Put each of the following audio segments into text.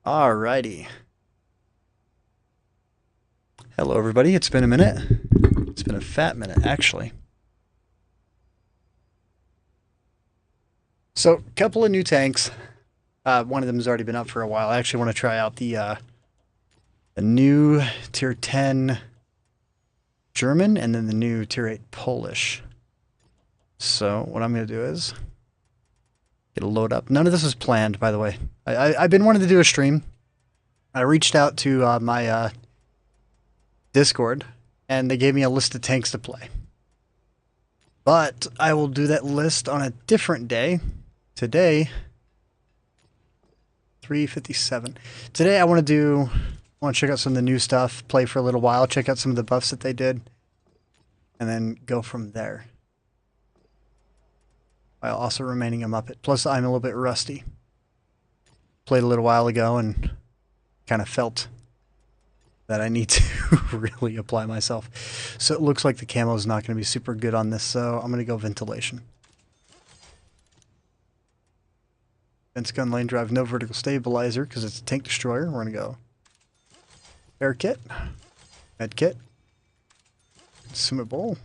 Alrighty. Hello, everybody. It's been a minute. It's been a fat minute, actually. So, a couple of new tanks. One of them has already been up for a while. I actually want to try out the new Tier 10 German and then the new Tier 8 Polish. So, what I'm going to do is get a load up. None of this was planned, by the way. I've been wanting to do a stream. I reached out to my Discord, and they gave me a list of tanks to play. But I will do that list on a different day. Today, 3:57. Today I want to check out some of the new stuff, play for a little while, check out some of the buffs that they did, and then go from there. While also remaining a Muppet. Plus, I'm a little bit rusty. Played a little while ago and kind of felt that I need to really apply myself. So it looks like the camo is not going to be super good on this, so I'm going to go ventilation. Fence gun lane drive, no vertical stabilizer because it's a tank destroyer. We're going to go air kit, med kit, consumable,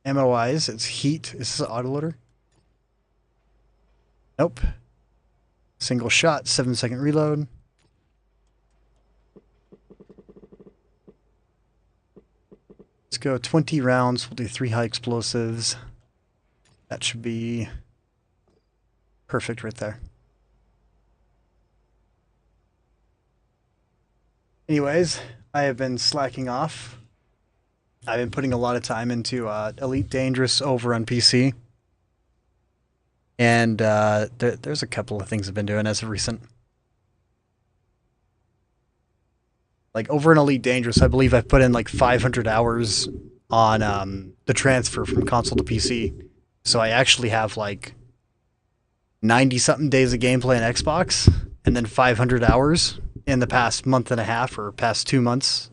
ammo wise, it's heat. Is this an autoloader? Nope. Single shot, 7-second reload. Let's go 20 rounds. We'll do 3 high explosives. That should be perfect right there. Anyways, I have been slacking off. I've been putting a lot of time into Elite Dangerous over on PC. And there's a couple of things I've been doing as of recent. Like over in Elite Dangerous, I believe I've put in like 500 hours on the transfer from console to PC. So I actually have like 90-something days of gameplay on Xbox, and then 500 hours in the past month and a half or past 2 months.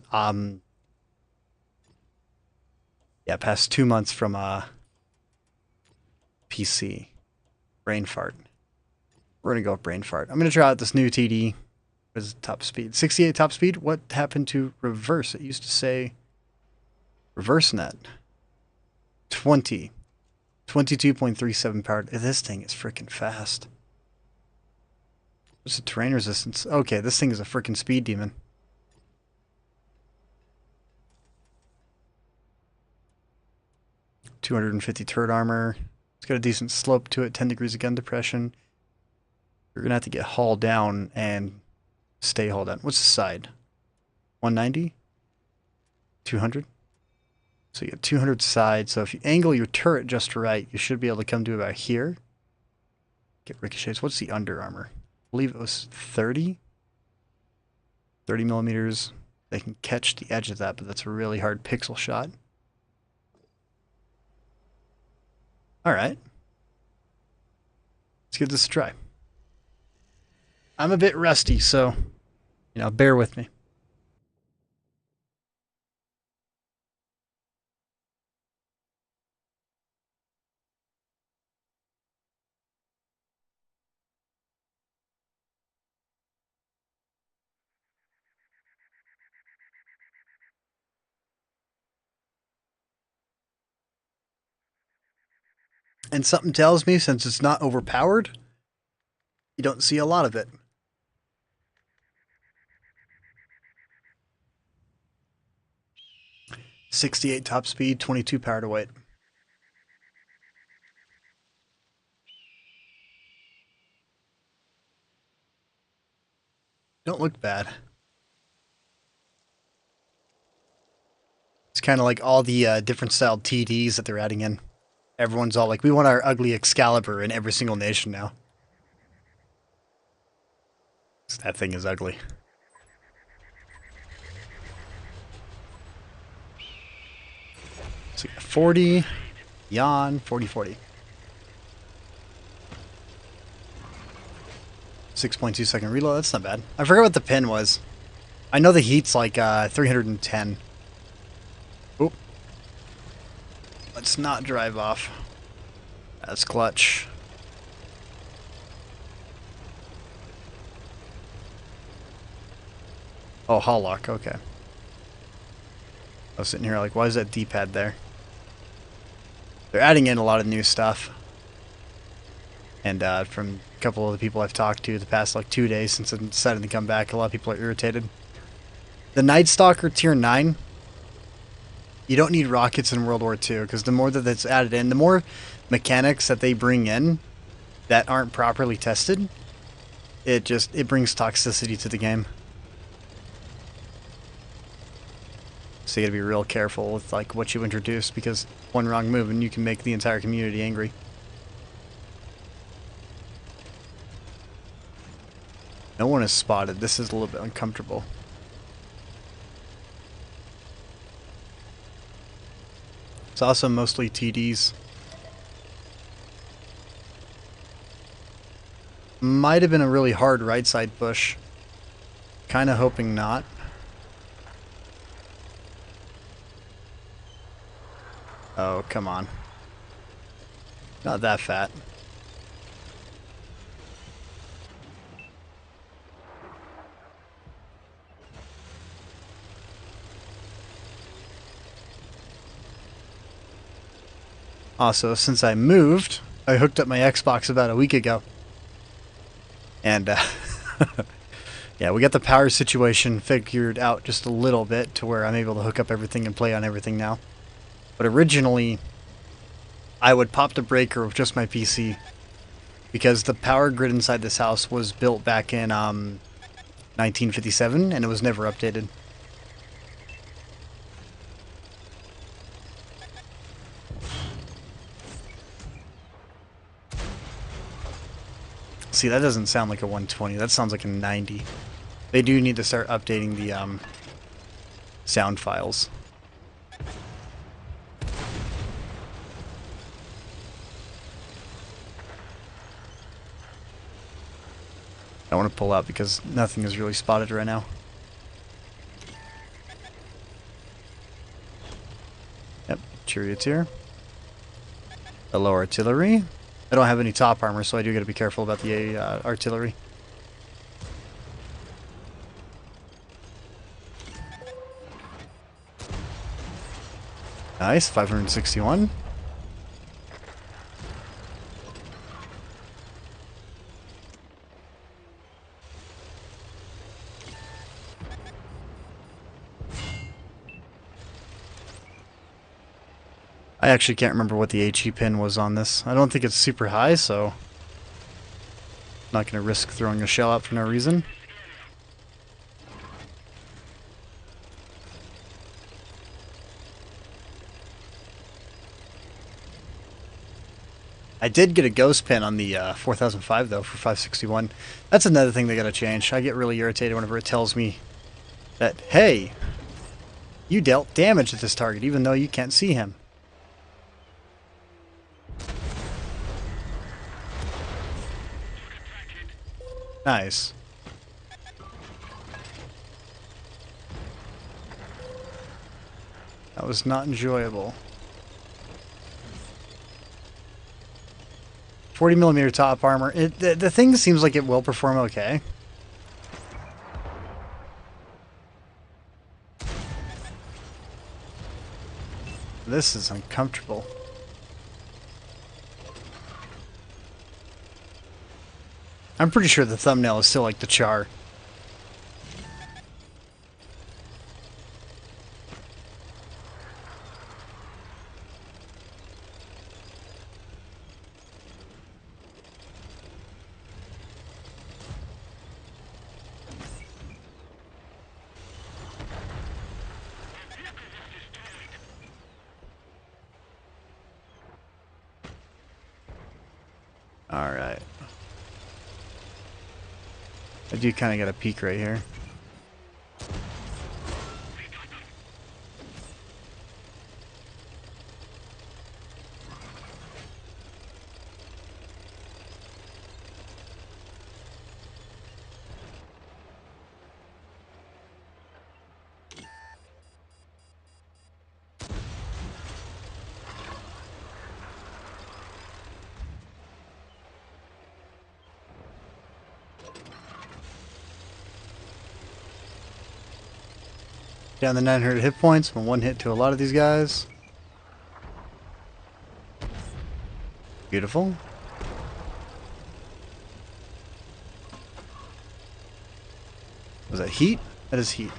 Past 2 months from PC. Brain fart. We're gonna go with brain fart. I'm gonna try out this new TD. What is top speed? 68 top speed. What happened to reverse? It used to say reverse net. 20. 22.37 power. This thing is freaking fast. What's the terrain resistance? Okay, this thing is a freaking speed demon. .250 turret armor. It's got a decent slope to it. 10 degrees of gun depression. You're gonna have to get hauled down and stay hauled down. What's the side? 190? 200? So you get 200 side. So if you angle your turret just right, you should be able to come to about here. Get ricochets. What's the under armor? I believe it was 30? 30 millimeters. They can catch the edge of that, but that's a really hard pixel shot. Alright. Let's give this a try. I'm a bit rusty, so, bear with me. And something tells me, since it's not overpowered, you don't see a lot of it. .68 top speed, 22 power to weight. Don't look bad. It's kind of like all the different styled TDs that they're adding in. Everyone's all like, we want our ugly Excalibur in every single nation now. That thing is ugly. So 40, yawn, 40, 40. 6.2 second reload, that's not bad. I forgot what the pin was. I know the heat's like 310. Oop. Let's not drive off. That's clutch. Oh, hull lock, okay. I was sitting here like, why is that D-pad there? They're adding in a lot of new stuff. And from a couple of the people I've talked to the past like 2 days since I decided to come back, a lot of people are irritated. The Night Stalker Tier 9, you don't need rockets in World War II, because the more that that's added in, the more mechanics that they bring in that aren't properly tested, it brings toxicity to the game. So you gotta be real careful with like what you introduce, because one wrong move and you can make the entire community angry. No one is spotted. This is a little bit uncomfortable. It's also mostly TDs. Might have been a really hard right side push. Kinda hoping not. Oh, come on. Not that fat. Also, since I moved, I hooked up my Xbox about a week ago. And, yeah, we got the power situation figured out just a little bit to where I'm able to hook up everything and play on everything now. But originally, I would pop the breaker with just my PC because the power grid inside this house was built back in 1957 and it was never updated. See, that doesn't sound like a 120. That sounds like a 90. They do need to start updating the sound files. I want to pull out because nothing is really spotted right now. Yep, charioteer. Hello, artillery. I don't have any top armor, so I do got to be careful about the artillery. Nice, 561. I actually can't remember what the HE pin was on this. I don't think it's super high, so I'm not going to risk throwing a shell out for no reason. I did get a ghost pin on the 4005 though for 561. That's another thing they got to change. I get really irritated whenever it tells me that, hey, you dealt damage to this target even though you can't see him. Nice. That was not enjoyable. 40mm top armor. The thing seems like it will perform okay. This is uncomfortable. I'm pretty sure the thumbnail is still like the char. Alright. I do kind of got a peek right here. Down to 900 hit points from one hit to a lot of these guys. Beautiful. Was that heat? That is heat.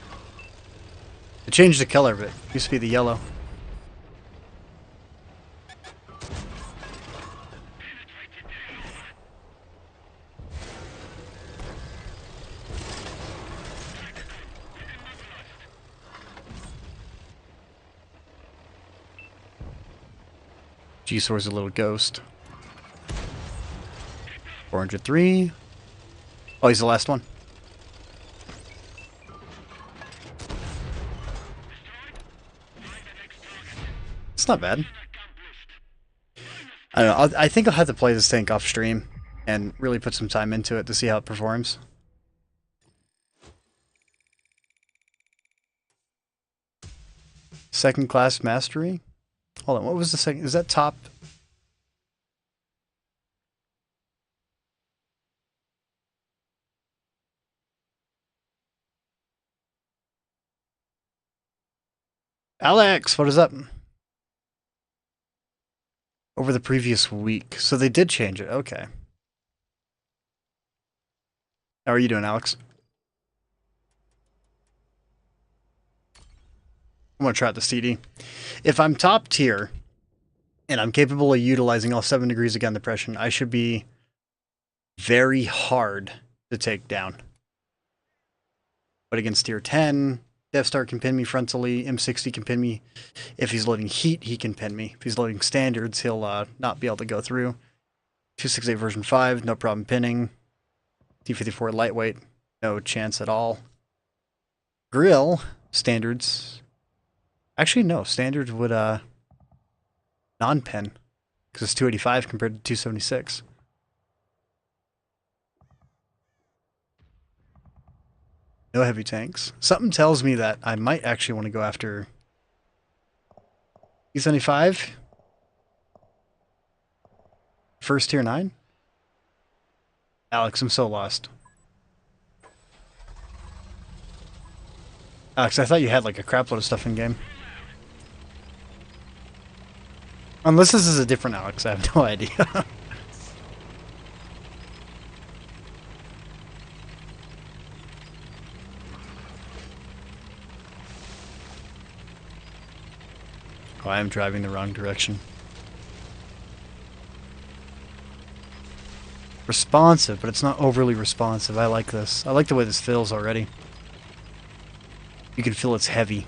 It changed the color of it. It used to be the yellow. G-Sour's a little ghost. 403. Oh, he's the last one. It's not bad. I don't know. I think I'll have to play this tank off stream and really put some time into it to see how it performs. Second class mastery. Hold on, what was the second? Is that top? Alex, what is up? Over the previous week. So they did change it. Okay. How are you doing, Alex? I'm going to try out the CD. If I'm top tier and I'm capable of utilizing all 7 degrees of gun depression, I should be very hard to take down. But against tier 10, Death Star can pin me frontally, M60 can pin me. If he's loading heat, he can pin me. If he's loading standards, he'll not be able to go through. 268 version 5, no problem pinning. T54 lightweight, no chance at all. Grill, standards. Actually, no. Standards would non-pin because it's 285 compared to 276. No heavy tanks. Something tells me that I might actually want to go after E75. First tier 9. Alex, I'm so lost. Alex, I thought you had like a crap load of stuff in game. Unless this is a different Alex, I have no idea. Oh, I am driving the wrong direction. Responsive, but it's not overly responsive. I like this. I like the way this feels already. You can feel it's heavy.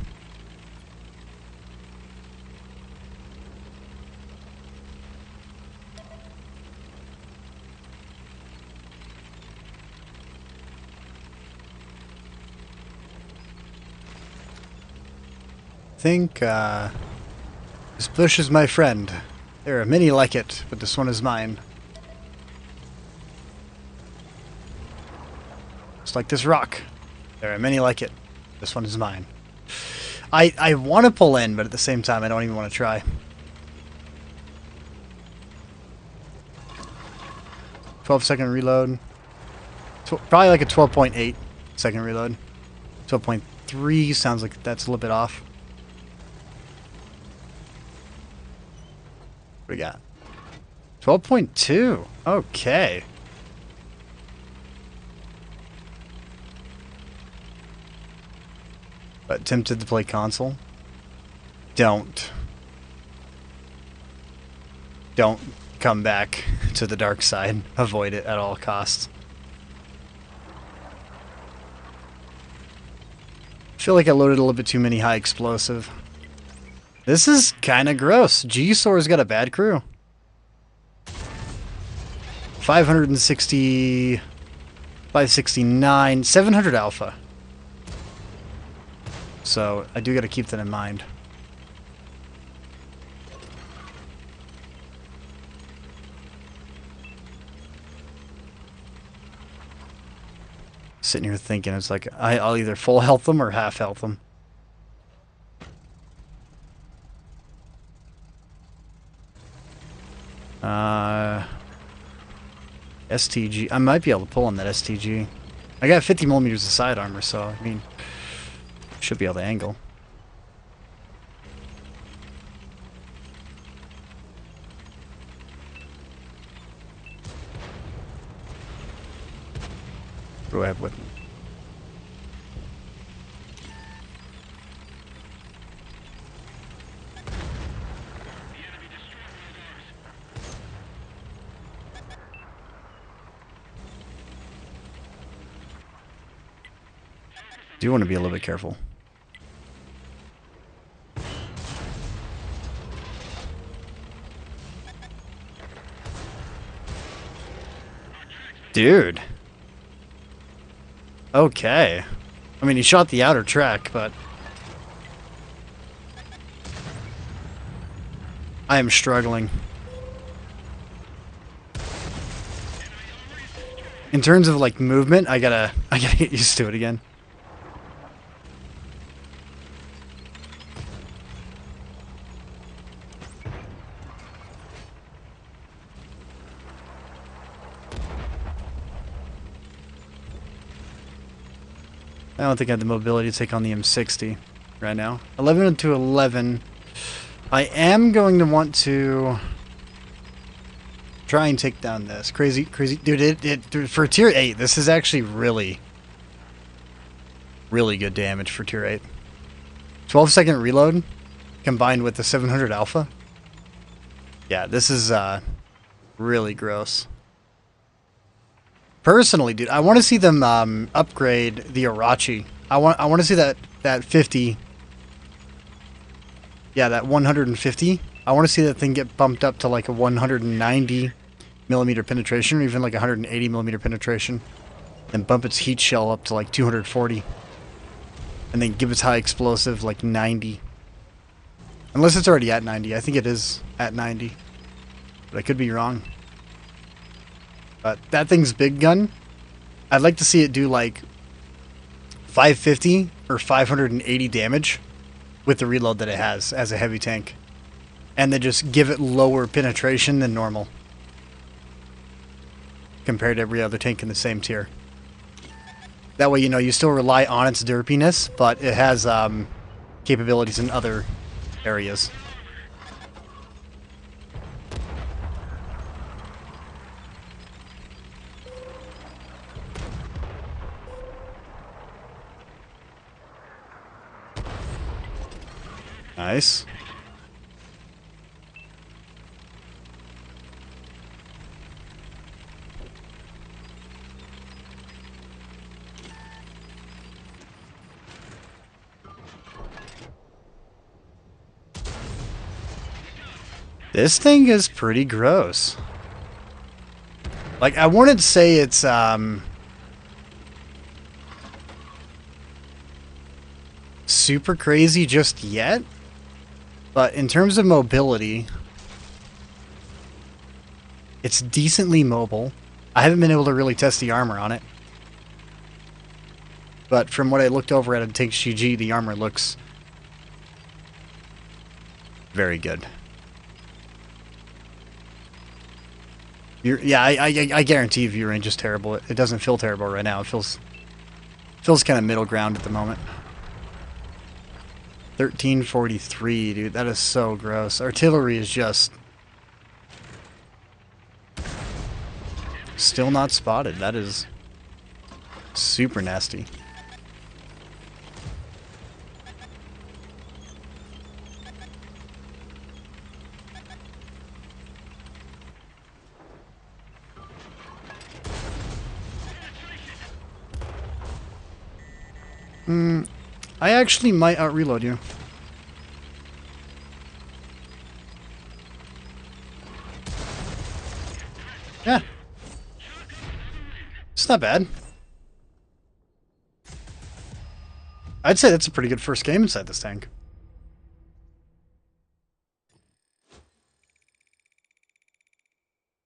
Think, this bush is my friend. There are many like it, but this one is mine. Just like this rock. There are many like it. This one is mine. I want to pull in, but at the same time, I don't even want to try. "12-second reload. Probably like a 12.8 second reload. 12.3 sounds like that's a little bit off. What do we got? 12.2. Okay. But tempted to play console? Don't. Don't come back to the dark side. Avoid it at all costs. I feel like I loaded a little bit too many high explosive. This is kind of gross. G-Soar's got a bad crew. 560... 569... 700 alpha. So, I do got to keep that in mind. Sitting here thinking, it's like, I'll either full health them or half health them. STG. I might be able to pull on that STG. I got 50 millimeters of side armor, so, I mean, should be able to angle. What do I have with me? Do want to be a little bit careful. Dude. Okay. I mean, he shot the outer track, but I am struggling. In terms of like movement, I gotta get used to it again. I don't think I have the mobility to take on the M60 right now. 11 to 11. I am going to want to try and take down this. Crazy. Dude, for tier 8, this is actually really good damage for tier 8. 12-second reload combined with the 700 alpha. Yeah, this is really gross. Personally, dude, I want to see them upgrade the Irachi. I want to see that 50. Yeah, that 150. I want to see that thing get bumped up to like a 190 millimeter penetration, or even like 180 millimeter penetration, and bump its heat shell up to like 240, and then give its high explosive like 90. Unless it's already at 90. I think it is at 90, but I could be wrong. But that thing's big gun. I'd like to see it do like 550 or 580 damage with the reload that it has as a heavy tank. And then just give it lower penetration than normal compared to every other tank in the same tier. That way, you know, you still rely on its derpiness, but it has capabilities in other areas. Nice. This thing is pretty gross. Like, I wouldn't say it's super crazy just yet. But in terms of mobility, it's decently mobile. I haven't been able to really test the armor on it. But from what I looked over at Tank GG, the armor looks very good. I guarantee view range is terrible. It doesn't feel terrible right now. It feels kind of middle ground at the moment. 1343, dude. That is so gross. Artillery is just still not spotted. That is super nasty. I actually might out-reload you. Yeah. It's not bad. I'd say that's a pretty good first game inside this tank.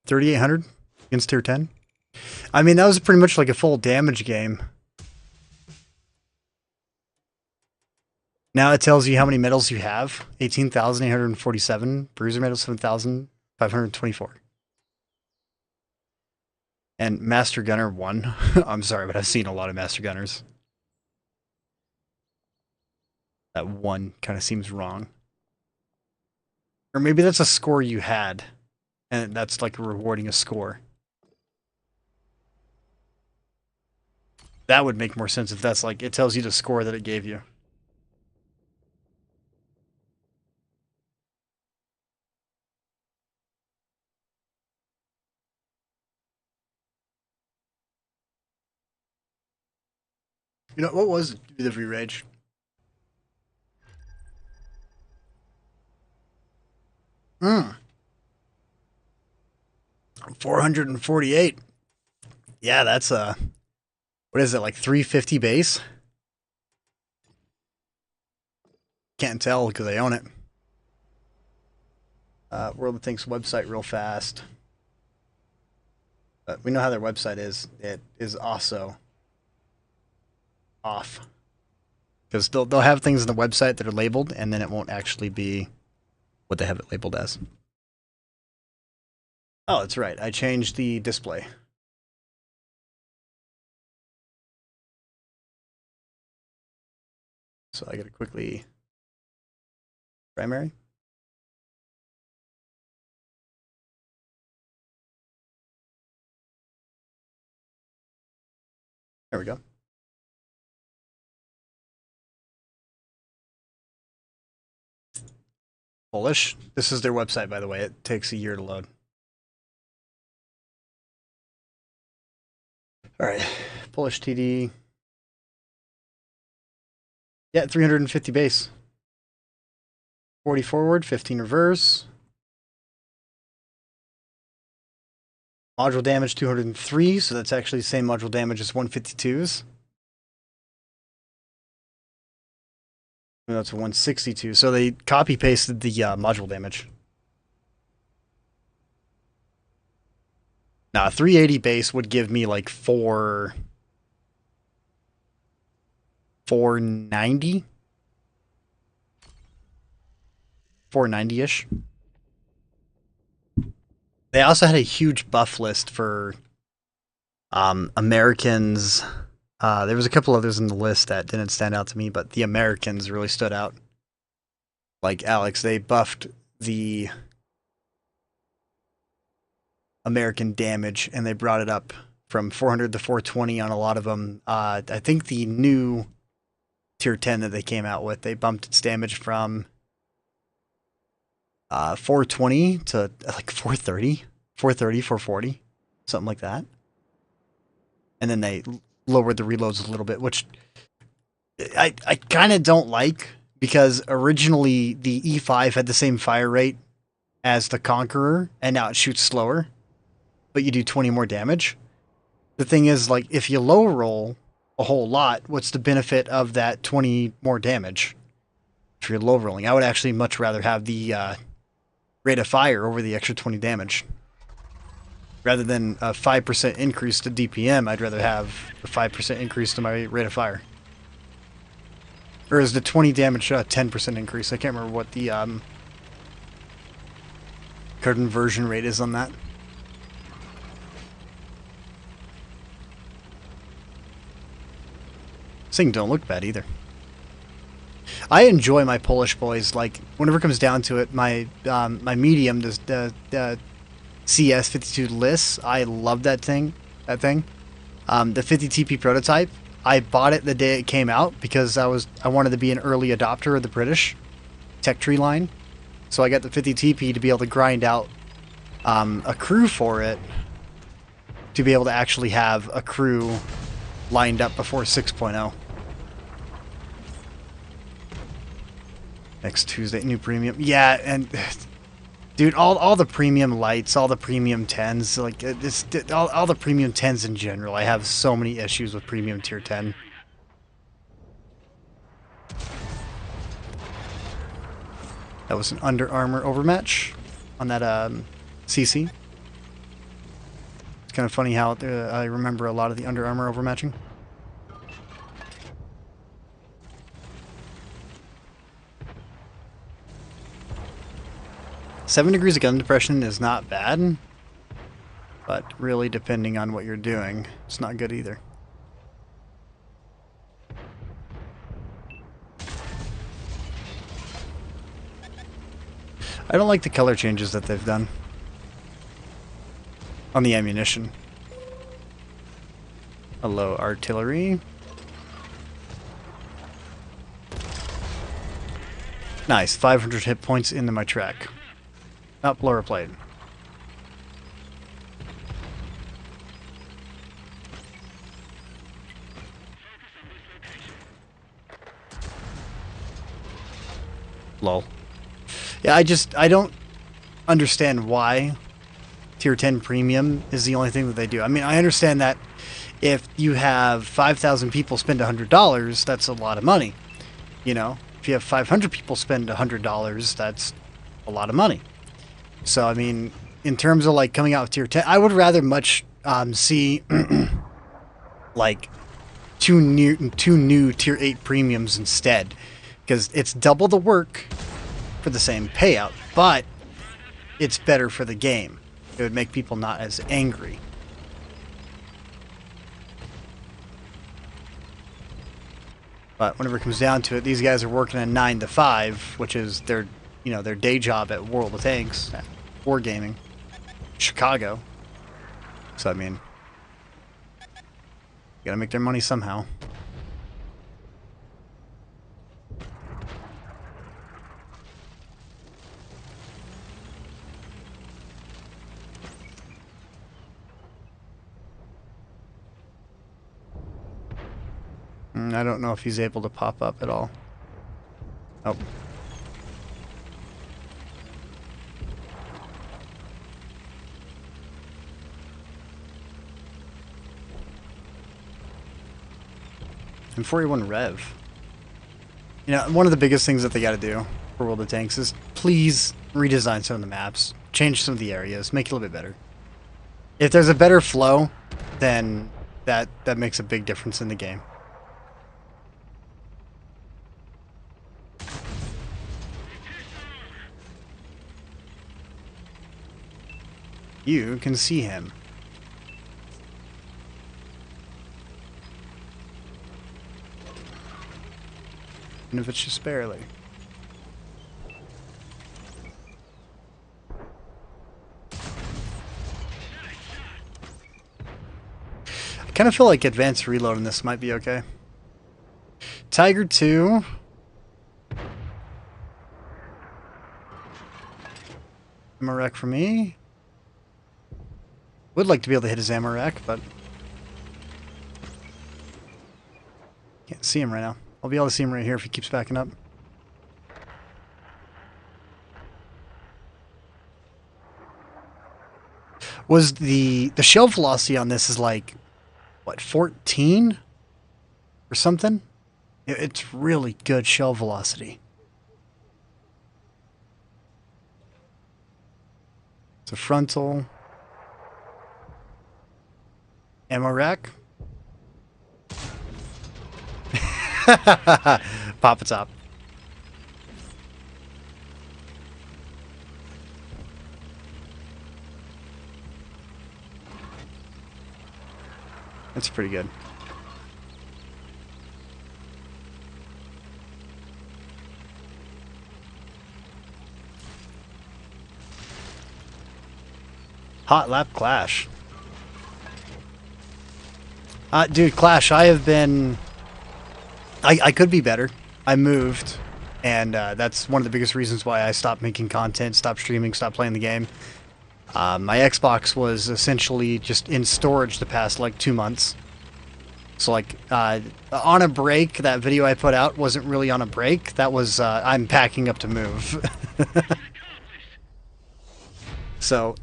$3,800 against tier 10. I mean, that was pretty much like a full damage game. Now it tells you how many medals you have. 18,847. Bruiser medals 7,524. And Master Gunner 1. I'm sorry, but I've seen a lot of Master Gunners. That 1 kind of seems wrong. Or maybe that's a score you had. And that's like rewarding a score. That would make more sense if that's like, it tells you the score that it gave you. You know, what was the re-rage? Hmm. 448. Yeah, that's what is it, like 350 base? Can't tell because I own it. World of Things website real fast. But we know how their website is. It is also off. Because they'll have things on the website that are labeled, and then it won't actually be what they have it labeled as. Oh, that's right. I changed the display. So I gotta quickly primary. There we go. Polish. This is their website, by the way. It takes a year to load. All right, Polish TD. Yeah, 350 base. 40 forward, 15 reverse. Module damage 203, so that's actually the same module damage as 152's. That's 162. So they copy pasted the module damage. Now, 380 base would give me like 490? 490-ish. They also had a huge buff list for Americans. There was a couple others in the list that didn't stand out to me, but the Americans really stood out. Like Alex, they buffed the American damage, and they brought it up from 400 to 420 on a lot of them. I think the new tier 10 that they came out with, they bumped its damage from 420 to like 430, 440, something like that. And then they lowered the reloads a little bit, which I kind of don't like, because originally the E5 had the same fire rate as the Conqueror, and now it shoots slower, but you do 20 more damage. The thing is, like, if you low roll a whole lot, what's the benefit of that 20 more damage if you're low rolling? I would actually much rather have the rate of fire over the extra 20 damage. Rather than a 5% increase to DPM, I'd rather have a 5% increase to my rate of fire. Or is the 20 damage 10% increase? I can't remember what the conversion rate is on that. This thing don't look bad either. I enjoy my Polish boys. Like, whenever it comes down to it, my my medium, the CS52 Liss, I love that thing. The 50 TP prototype, I bought it the day it came out because I wanted to be an early adopter of the British tech tree line. So I got the 50 TP to be able to grind out a crew for it, to be able to actually have a crew lined up before 6.0. Next Tuesday, new premium. Yeah, and dude, all the premium lights, all the premium 10s, like all the premium 10s in general. I have so many issues with premium tier 10. That was an Under Armour overmatch on that CC. It's kind of funny how I remember a lot of the Under Armour overmatching. Seven degrees of gun depression is not bad, but really depending on what you're doing, it's not good either. I don't like the color changes that they've done on the ammunition. Hello, artillery. Nice, 500 hit points into my track. Up, lower plate. Lol. Yeah, I don't understand why Tier 10 Premium is the only thing that they do. I mean, I understand that if you have 5,000 people spend $100, that's a lot of money. You know, if you have 500 people spend $100, that's a lot of money. So, I mean, in terms of like coming out with Tier 10, I would rather much see like two new Tier 8 Premiums instead. Because it's double the work for the same payout, but it's better for the game. It would make people not as angry. But whenever it comes down to it, these guys are working a 9 to 5, which is their, you know, their day job at World of Tanks, at Wargaming, Chicago. So I mean, gotta make their money somehow. I don't know if he's able to pop up at all. Oh. And 41 Rev. You know, one of the biggest things that they got to do for World of Tanks is please redesign some of the maps, change some of the areas, make it a little bit better. If there's a better flow, then that makes a big difference in the game. You can see him. Even if it's just barely. I kind of feel like advanced reload in this might be okay. Tiger 2. Ammo rack for me. Would like to be able to hit his ammo rack, but can't see him right now. I'll be able to see him right here if he keeps backing up. Was the shell velocity on this is like, what, 14 or something? It's really good shell velocity. It's a frontal. Ammo rack. Pop a top. That's pretty good. Hot lap Clash. Dude, Clash, I have been... I could be better. I moved, and that's one of the biggest reasons why I stopped making content, stopped streaming, stopped playing the game. My Xbox was essentially just in storage the past, like, 2 months. So, like, on a break, that video I put out wasn't really on a break. That was, I'm packing up to move. So...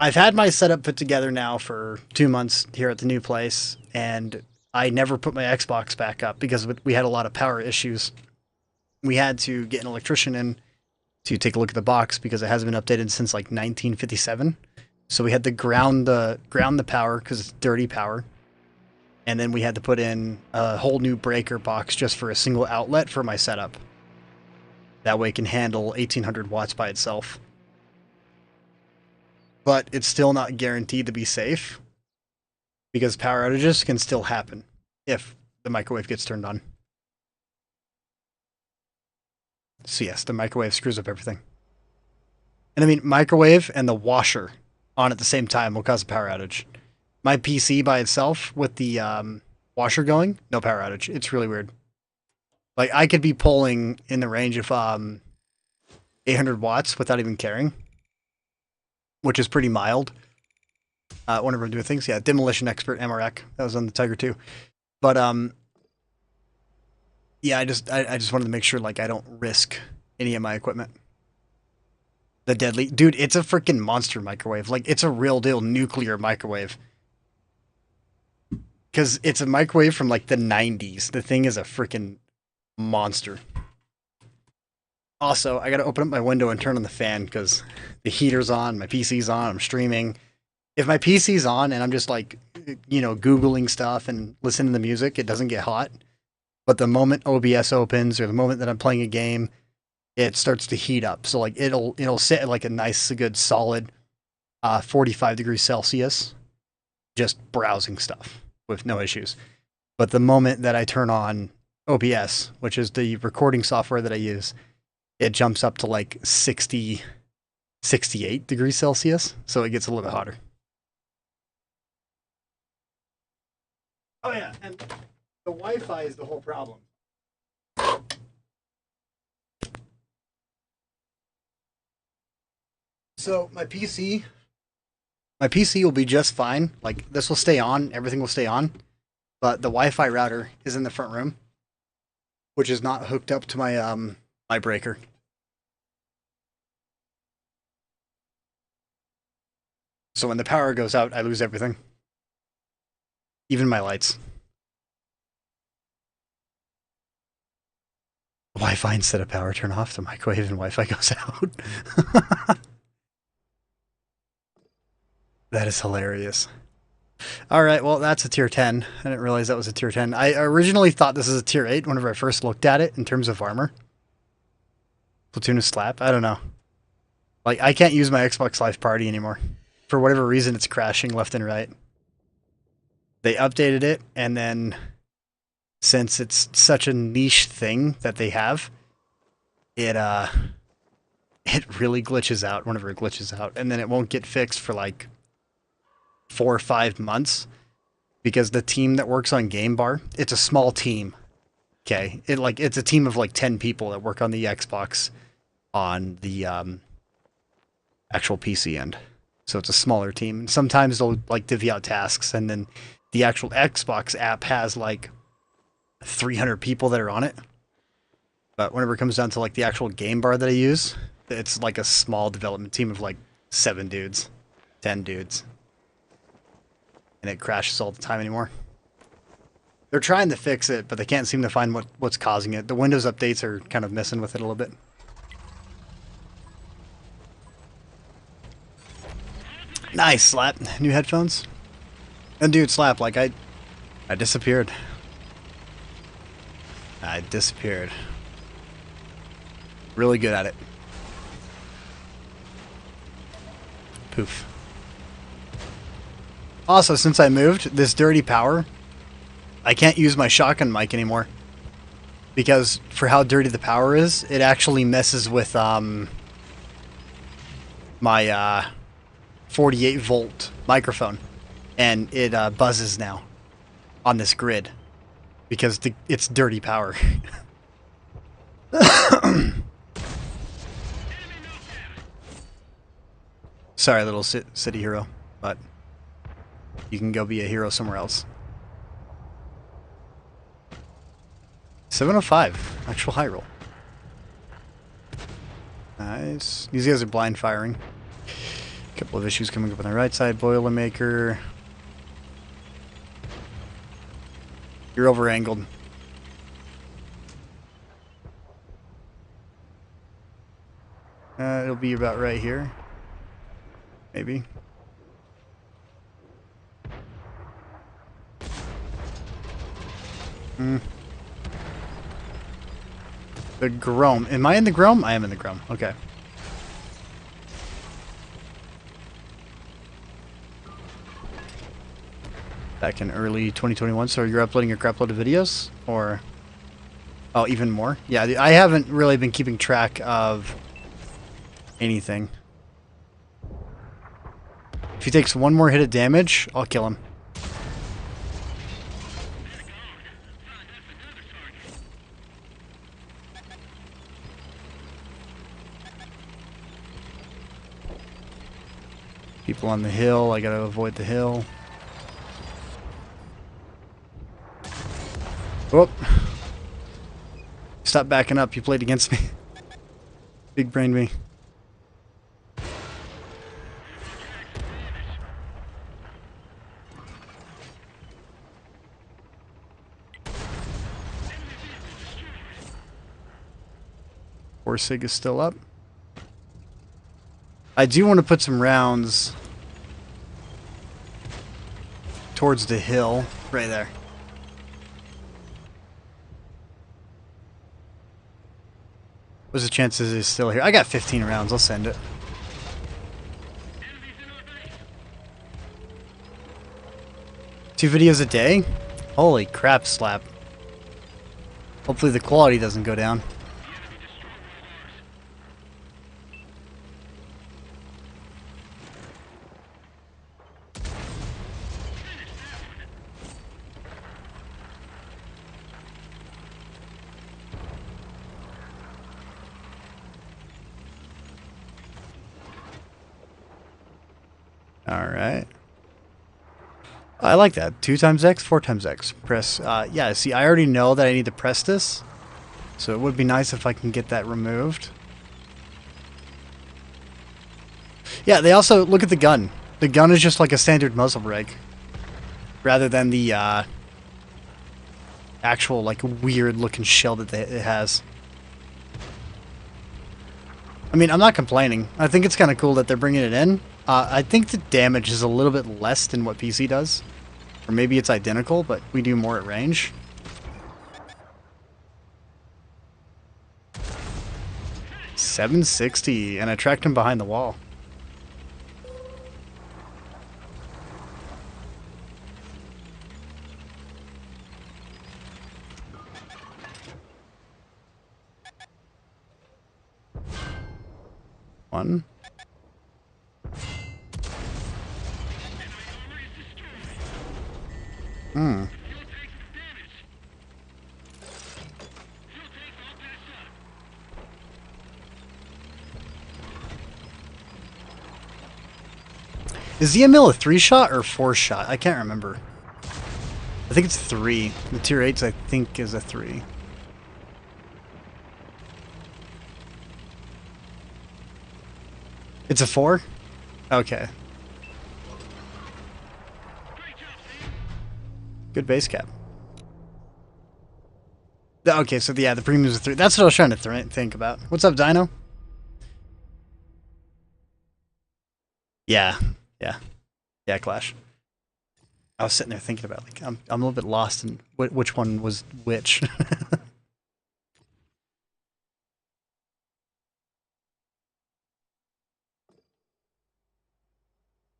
I've had my setup put together now for 2 months here at the new place, and I never put my Xbox back up because we had a lot of power issues. We had to get an electrician in to take a look at the box because it hasn't been updated since like 1957. So we had to ground the power because it's dirty power. And then we had to put in a whole new breaker box just for a single outlet for my setup. That way it can handle 1800 watts by itself. But it's still not guaranteed to be safe because power outages can still happen if the microwave gets turned on. So yes, the microwave screws up everything. And I mean, microwave and the washer on at the same time will cause a power outage. my PC by itself with the washer going, no power outage. It's really weird. Like I could be pulling in the range of 800 watts without even caring, which is pretty mild. Whenever I'm doing things, yeah, Demolition Expert MRX, that was on the Tiger 2. But yeah, I just wanted to make sure like I don't risk any of my equipment. The deadly dude, it's a freaking monster microwave. Like it's a real deal nuclear microwave. Because it's a microwave from like the 90s. The thing is a freaking monster. Also, I gotta open up my window and turn on the fan because the heater's on, my PC's on, I'm streaming. If my PC's on and I'm just like, you know, Googling stuff and listening to the music, it doesn't get hot. But the moment OBS opens or the moment that I'm playing a game, it starts to heat up. So like it'll sit at like a nice, good, solid 45 degrees Celsius, just browsing stuff with no issues. But the moment that I turn on OBS, which is the recording software that I use, it jumps up to like 60, 68 degrees Celsius. So it gets a little bit hotter. Oh yeah, and the Wi-Fi is the whole problem. So my PC will be just fine. Like this will stay on, everything will stay on, but the Wi-Fi router is in the front room, which is not hooked up to my my breaker. So when the power goes out, I lose everything. Even my lights. Wi-Fi instead of power turn off, the microwave and Wi-Fi goes out. That is hilarious. Alright, well that's a tier 10. I didn't realize that was a tier 10. I originally thought this was a tier 8 whenever I first looked at it in terms of armor. Platoon of Slap? I don't know. Like, I can't use my Xbox Live Party anymore. For whatever reason, it's crashing left and right. They updated it, and then since it's such a niche thing that they have, it really glitches out whenever it glitches out, and then it won't get fixed for like 4 or 5 months because the team that works on Game Bar, it's a small team. Okay, it's a team of like 10 people that work on the Xbox on the actual PC end. So it's a smaller team. And sometimes they'll like divvy out tasks, and then the actual Xbox app has like 300 people that are on it. But whenever it comes down to like the actual Game Bar that I use, it's like a small development team of like 7 dudes, 10 dudes. And it crashes all the time anymore. They're trying to fix it, but they can't seem to find what's causing it. The Windows updates are kind of messing with it a little bit. Nice, Slap. New headphones? And dude, Slap, like I disappeared. I disappeared. Really good at it. Poof. Also, since I moved, this dirty power, I can't use my shotgun mic anymore. Because for how dirty the power is, it actually messes with my 48 volt microphone. And it buzzes now on this grid. Because it's dirty power. Sorry, little city hero, but you can go be a hero somewhere else. 705, actual high roll. Nice. These guys are blind firing. A couple of issues coming up on the right side. Boilermaker. You're over angled. It'll be about right here. Maybe. The Grom. Am I in the Grom? I am in the Grom. Okay. Back in early 2021. So you're uploading a crap load of videos? Or... oh, even more? Yeah, I haven't really been keeping track of anything. If he takes one more hit of damage, I'll kill him. People on the hill. I gotta avoid the hill. Whoop. Stop backing up. You played against me. Big brain me. Sig is still up. I do want to put some rounds towards the hill. Right there. What's the chances he's still here? I got 15 rounds. I'll send it. Two videos a day? Holy crap, Slap. Hopefully the quality doesn't go down. Alright. I like that. 2 times X, 4 times X. Press, yeah, see, I already know that I need to press this. So it would be nice if I can get that removed. Yeah, they also, look at the gun. The gun is just like a standard muzzle brake. Rather than the, actual, like, weird looking shell that it has. I mean, I'm not complaining. I think it's kind of cool that they're bringing it in. I think the damage is a little bit less than what PC does. Or maybe it's identical, but we do more at range. $760, and I tracked him behind the wall. One. Hmm. Is the ML a 3-shot or 4-shot? I can't remember. I think it's 3. The tier 8s I think is a 3. It's a 4? Okay. Good base cap. Okay, so yeah, the premium is a 3. That's what I was trying to think about. What's up, Dino? Yeah. Yeah, Clash. I was sitting there thinking about, like, I'm a little bit lost in which one was which.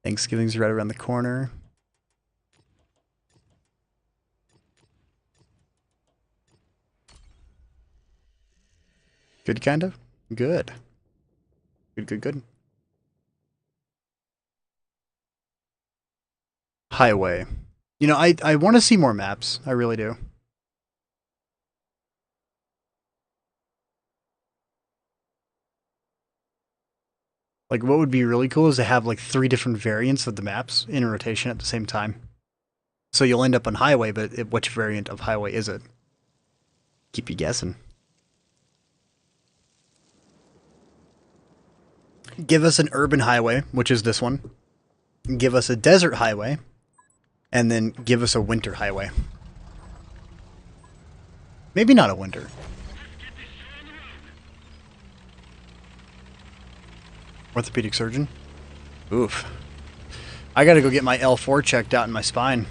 Thanksgiving's right around the corner. Good, kind of? Good. Good. Highway. You know, I want to see more maps. I really do. Like, what would be really cool is to have, like, 3 different variants of the maps in rotation at the same time. So you'll end up on highway, but which variant of highway is it? Keep you guessing. Give us an urban highway, which is this one. Give us a desert highway. And then give us a winter highway. Maybe not a winter. Orthopedic surgeon? Oof. I gotta go get my L4 checked out in my spine.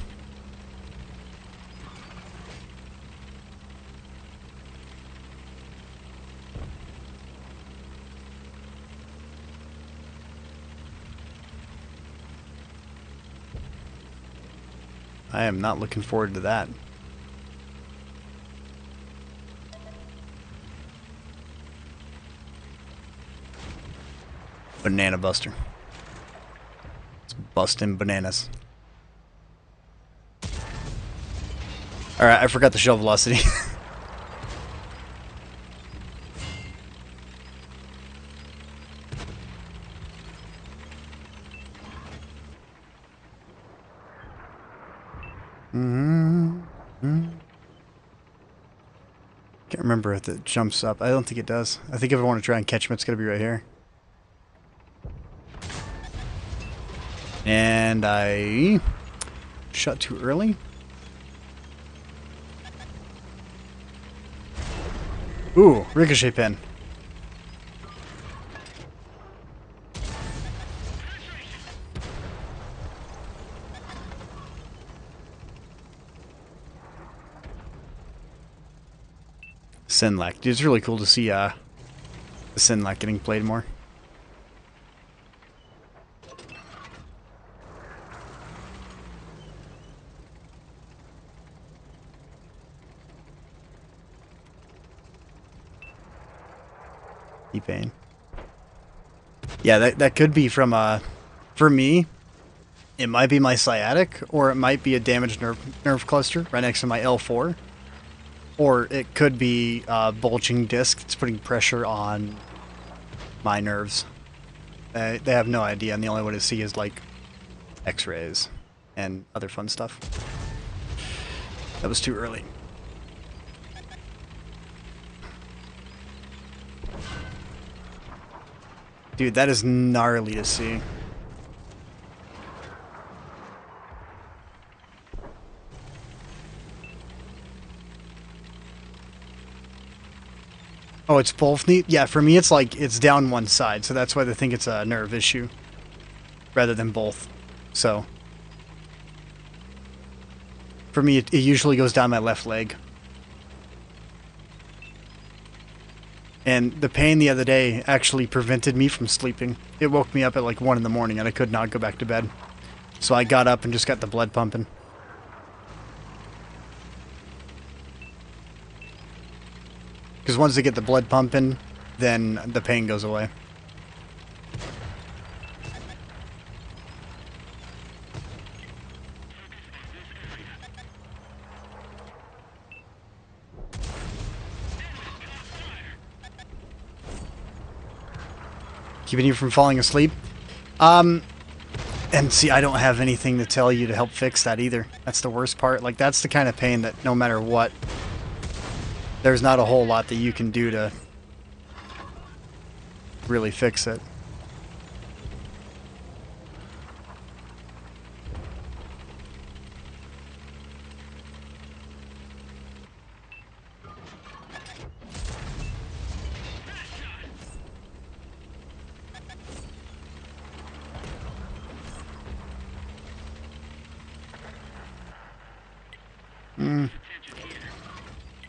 I am not looking forward to that. Banana Buster. It's busting bananas. Alright, I forgot the shell velocity. Mm-hmm. Can't remember if it jumps up. I don't think it does. I think if I want to try and catch him, it's going to be right here. And I shot too early. Ooh, ricochet pin. Sinlac. Dude, it's really cool to see the Sinlac getting played more. T-Pain. Yeah, that could be from for me, it might be my sciatic, or it might be a damaged nerve cluster right next to my L4. Or it could be a bulging disc that's putting pressure on my nerves. They have no idea, and the only way to see is like x-rays and other fun stuff. That was too early. Dude, that is gnarly to see. Oh, it's both knee? Yeah, for me it's like, it's down one side, so that's why they think it's a nerve issue. Rather than both. So. For me, it usually goes down my left leg. And the pain the other day actually prevented me from sleeping. It woke me up at like 1 in the morning and I could not go back to bed. So I got up and just got the blood pumping. Because once they get the blood pumping, then the pain goes away. Keeping you from falling asleep? And see, I don't have anything to tell you to help fix that either. That's the worst part. Like, that's the kind of pain that no matter what, there's not a whole lot that you can do to really fix it.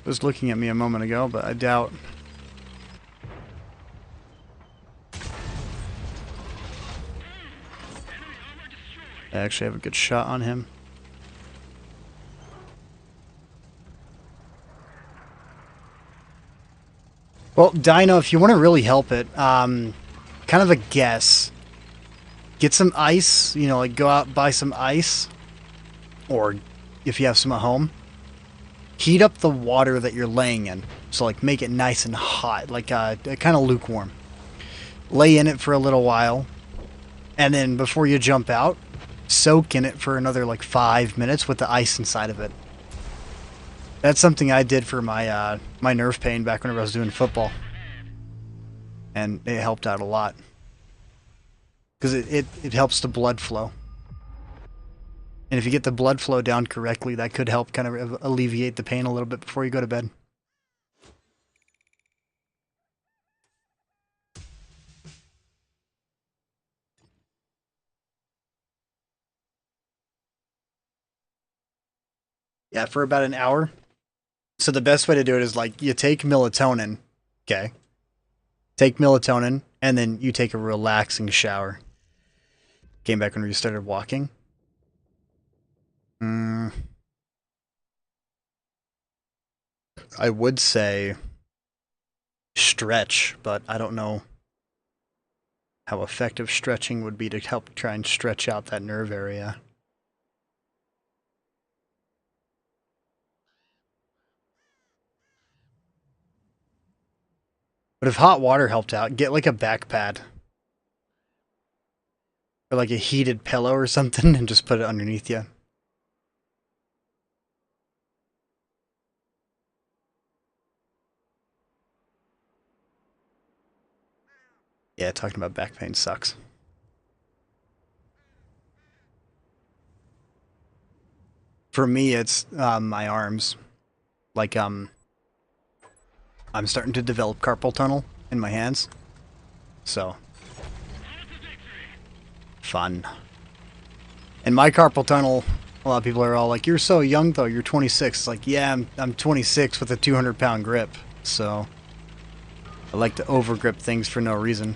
Was looking at me a moment ago, but I doubt. I actually have a good shot on him. Well, Dino, if you want to really help it, kind of a guess. Get some ice, you know, like go out and buy some ice. Or if you have some at home. Heat up the water that you're laying in. So, like, make it nice and hot, like kind of lukewarm. Lay in it for a little while. And then before you jump out, soak in it for another, like, 5 minutes with the ice inside of it. That's something I did for my my nerve pain back whenever I was doing football. And it helped out a lot. Because it helps the blood flow. And if you get the blood flow down correctly, that could help kind of alleviate the pain a little bit before you go to bed. Yeah, for about an hour. So the best way to do it is like you take melatonin, okay? Take melatonin, and then you take a relaxing shower. Came back when we started walking. I would say stretch, but I don't know how effective stretching would be to help try and stretch out that nerve area. But if hot water helped out, get like a back pad. Or like a heated pillow or something and just put it underneath you. Yeah, talking about back pain sucks. For me, it's my arms. Like, I'm starting to develop carpal tunnel in my hands. So, fun. And my carpal tunnel, a lot of people are all like, "You're so young though, you're 26." It's like, yeah, I'm 26 with a 200-pound grip. So, I like to overgrip things for no reason.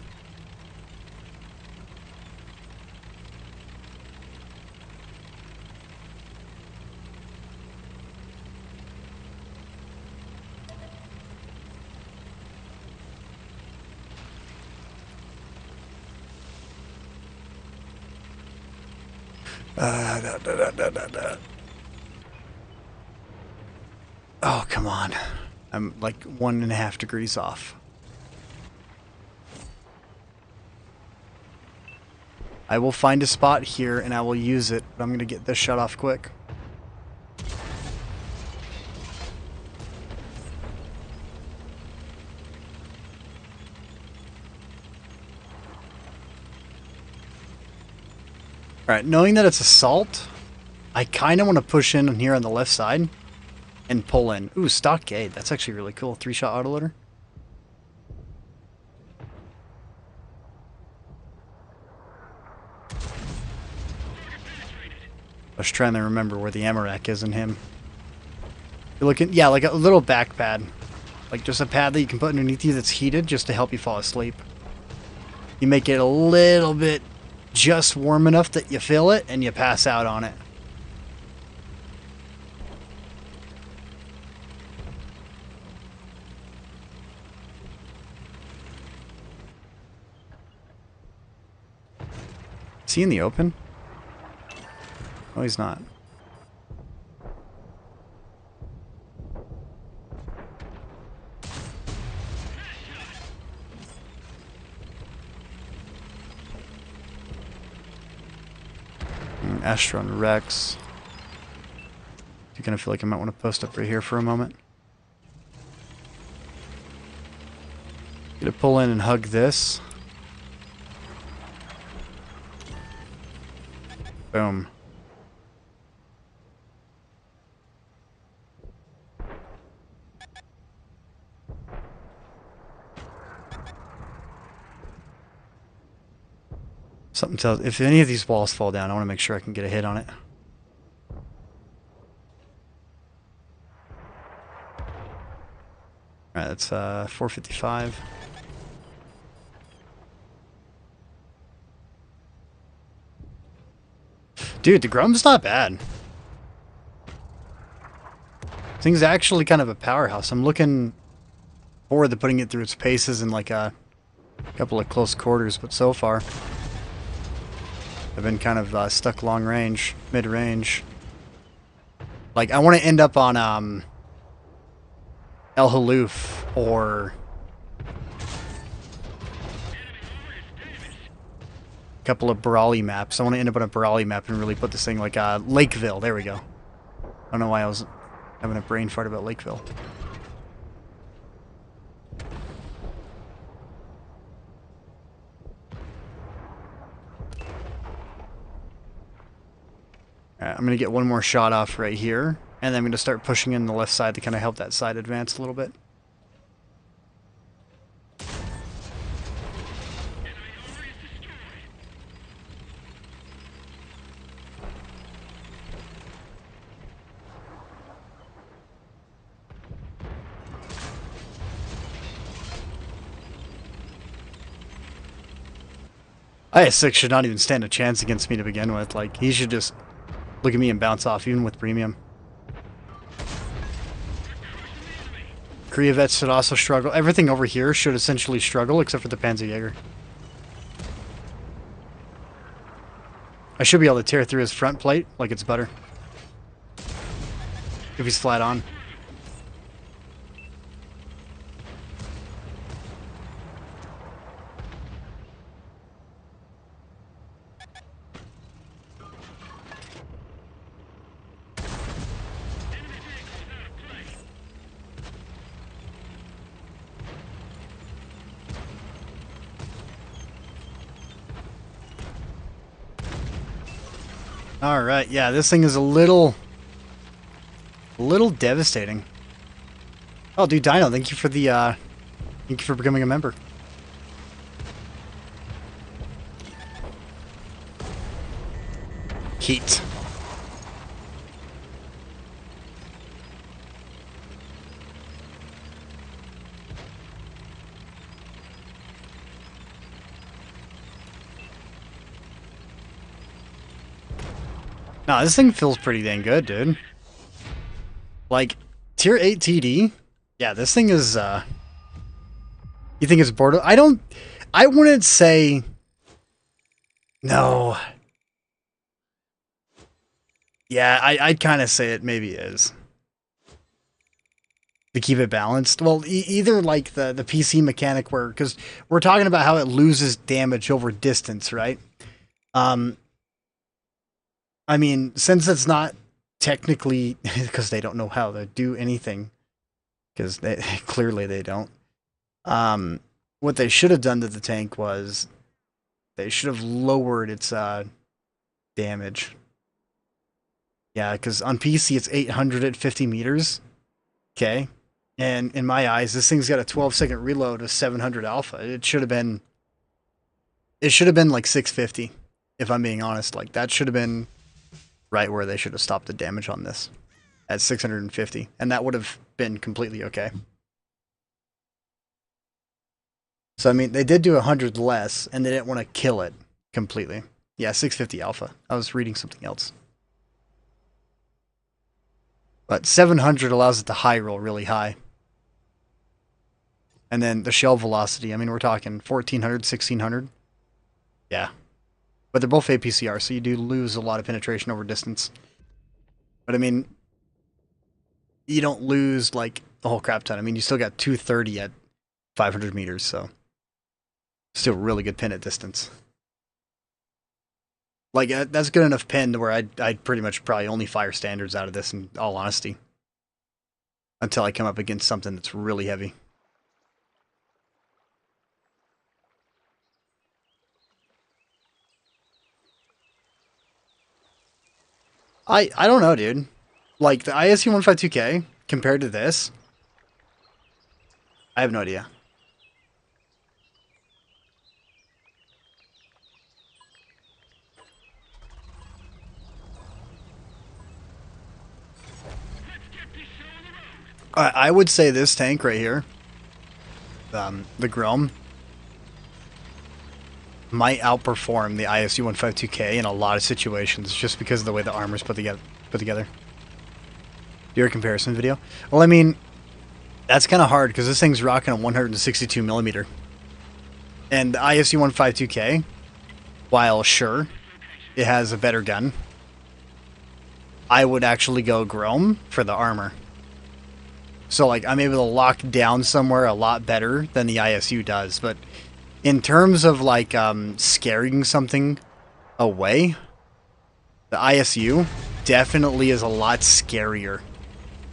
Da, da, da, da, da. Oh, come on. I'm like 1.5 degrees off. I will find a spot here and I will use it, but I'm going to get this shut off quick. Alright, knowing that it's assault, I kind of want to push in here on the left side and pull in. Ooh, stockade. That's actually really cool. 3-shot autoloader. I was trying to remember where the ammo rack is in him. You're looking, yeah, like a little back pad. Like just a pad that you can put underneath you that's heated just to help you fall asleep. You make it a little bit just warm enough that you feel it and you pass out on it. Is he in the open? Oh, he's not. Astron Rex. I kind of feel like I might want to post up right here for a moment. Gonna pull in and hug this. Boom. Something tells, if any of these walls fall down, I want to make sure I can get a hit on it. Alright, that's 455. Dude, the Grum's not bad. This thing's actually kind of a powerhouse. I'm looking forward to putting it through its paces in like a couple of close quarters, but so far I've been kind of stuck long range, mid range. Like I want to end up on El Haluf or a couple of Brawley maps. I want to end up on a Brawley map and really put this thing like Lakeville. There we go. I don't know why I was having a brain fart about Lakeville. Alright, I'm going to get one more shot off right here, and then I'm going to start pushing in the left side to kind of help that side advance a little bit. IS-6 should not even stand a chance against me to begin with. Like, he should just look at me and bounce off, even with premium. Korea vets should also struggle. Everything over here should essentially struggle, except for the Panzerjäger. I should be able to tear through his front plate like it's butter. If he's flat on. Alright, yeah, this thing is a little devastating. Oh, dude, Dino, thank you for the, thank you for becoming a member. Heat. Nah, this thing feels pretty dang good, dude. Like, tier 8 TD? Yeah, this thing is, you think it's border? I wouldn't say... No. Yeah, I'd kind of say it maybe is. To keep it balanced. Well, either like the PC mechanic where... Because we're talking about how it loses damage over distance, right? I mean, since it's not technically... Because they don't know how to do anything. Because they clearly they don't. What they should have done to the tank was... They should have lowered its damage. Yeah, because on PC it's 850 meters. Okay. And in my eyes, this thing's got a 12-second reload of 700 alpha. It should have been like 650, if I'm being honest. Like, that should have been right where they should have stopped the damage on this. At 650. And that would have been completely okay. So, I mean, they did do 100 less, and they didn't want to kill it completely. Yeah, 650 alpha. I was reading something else. But 700 allows it to high roll really high. And then the shell velocity, I mean, we're talking 1400, 1600. Yeah. But they're both APCR, so you do lose a lot of penetration over distance. But I mean, you don't lose like the whole crap ton. I mean, you still got 230 at 500 meters, so still really good pin at distance. Like, that's good enough pin to where I'd pretty much probably only fire standards out of this, in all honesty. Until I come up against something that's really heavy. I don't know, dude. Like, the ISU 152K, compared to this, I have no idea. I would say this tank right here, the Grom, might outperform the ISU 152K in a lot of situations just because of the way the armor's put together. Your comparison video? Well, I mean, that's kind of hard because this thing's rocking a 162 millimeter. And the ISU 152K, while sure, it has a better gun, I would actually go Grom for the armor. So, like, I'm able to lock down somewhere a lot better than the ISU does. But in terms of, like, scaring something away, the ISU definitely is a lot scarier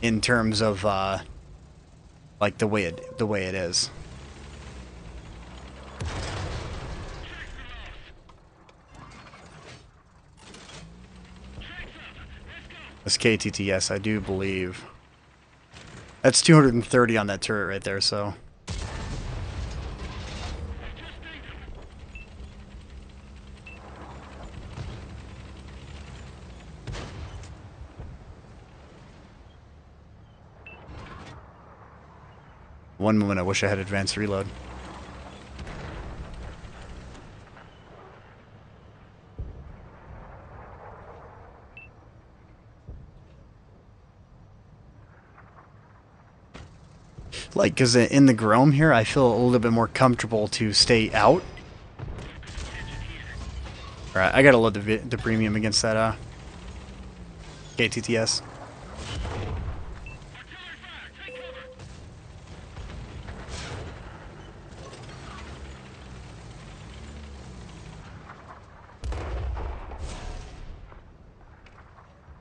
in terms of, like, the way it is. This KTTS, I do believe. That's 230 on that turret right there, so... One moment I wish I had advanced reload. Like, because in the Grom here, I feel a little bit more comfortable to stay out. Alright, I gotta load the premium against that, KTTS.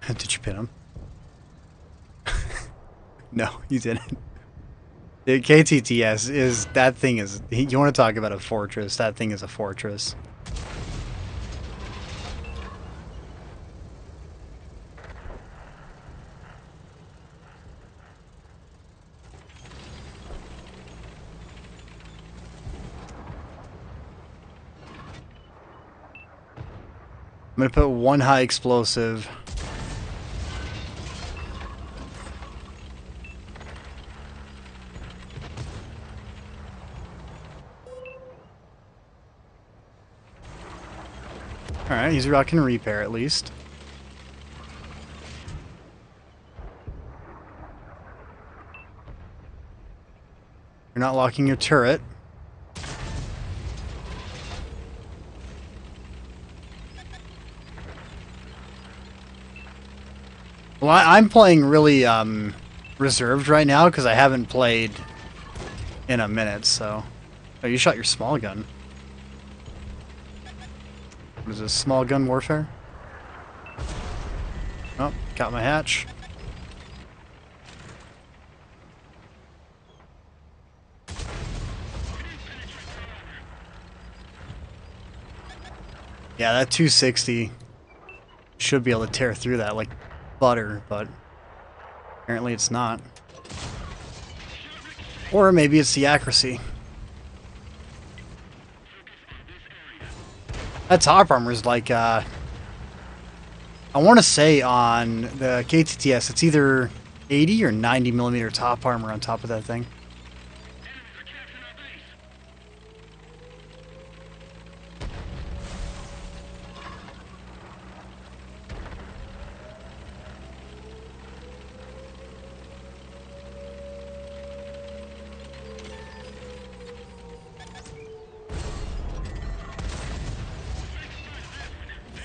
Did you pin him? No, you didn't. The KTTS is, that thing is, you want to talk about a fortress, that thing is a fortress. I'm gonna put one high explosive. Alright, he's rocking repair at least. You're not locking your turret. Well, I'm playing really reserved right now because I haven't played in a minute, so... Oh, you shot your small gun. What is this, small gun warfare? Oh, got my hatch. Yeah, that 260 should be able to tear through that like butter, but apparently it's not. Or maybe it's the accuracy. That top armor is like, I want to say on the KTTS, it's either 80 or 90 millimeter top armor on top of that thing.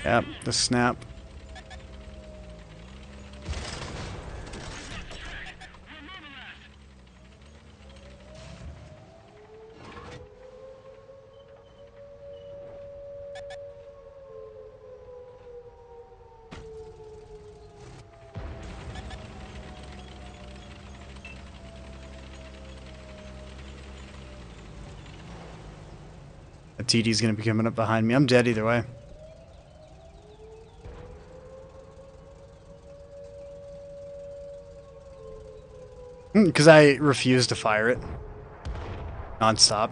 Yep, the snap. The TD's gonna be coming up behind me. I'm dead either way. Because I refuse to fire it non-stop.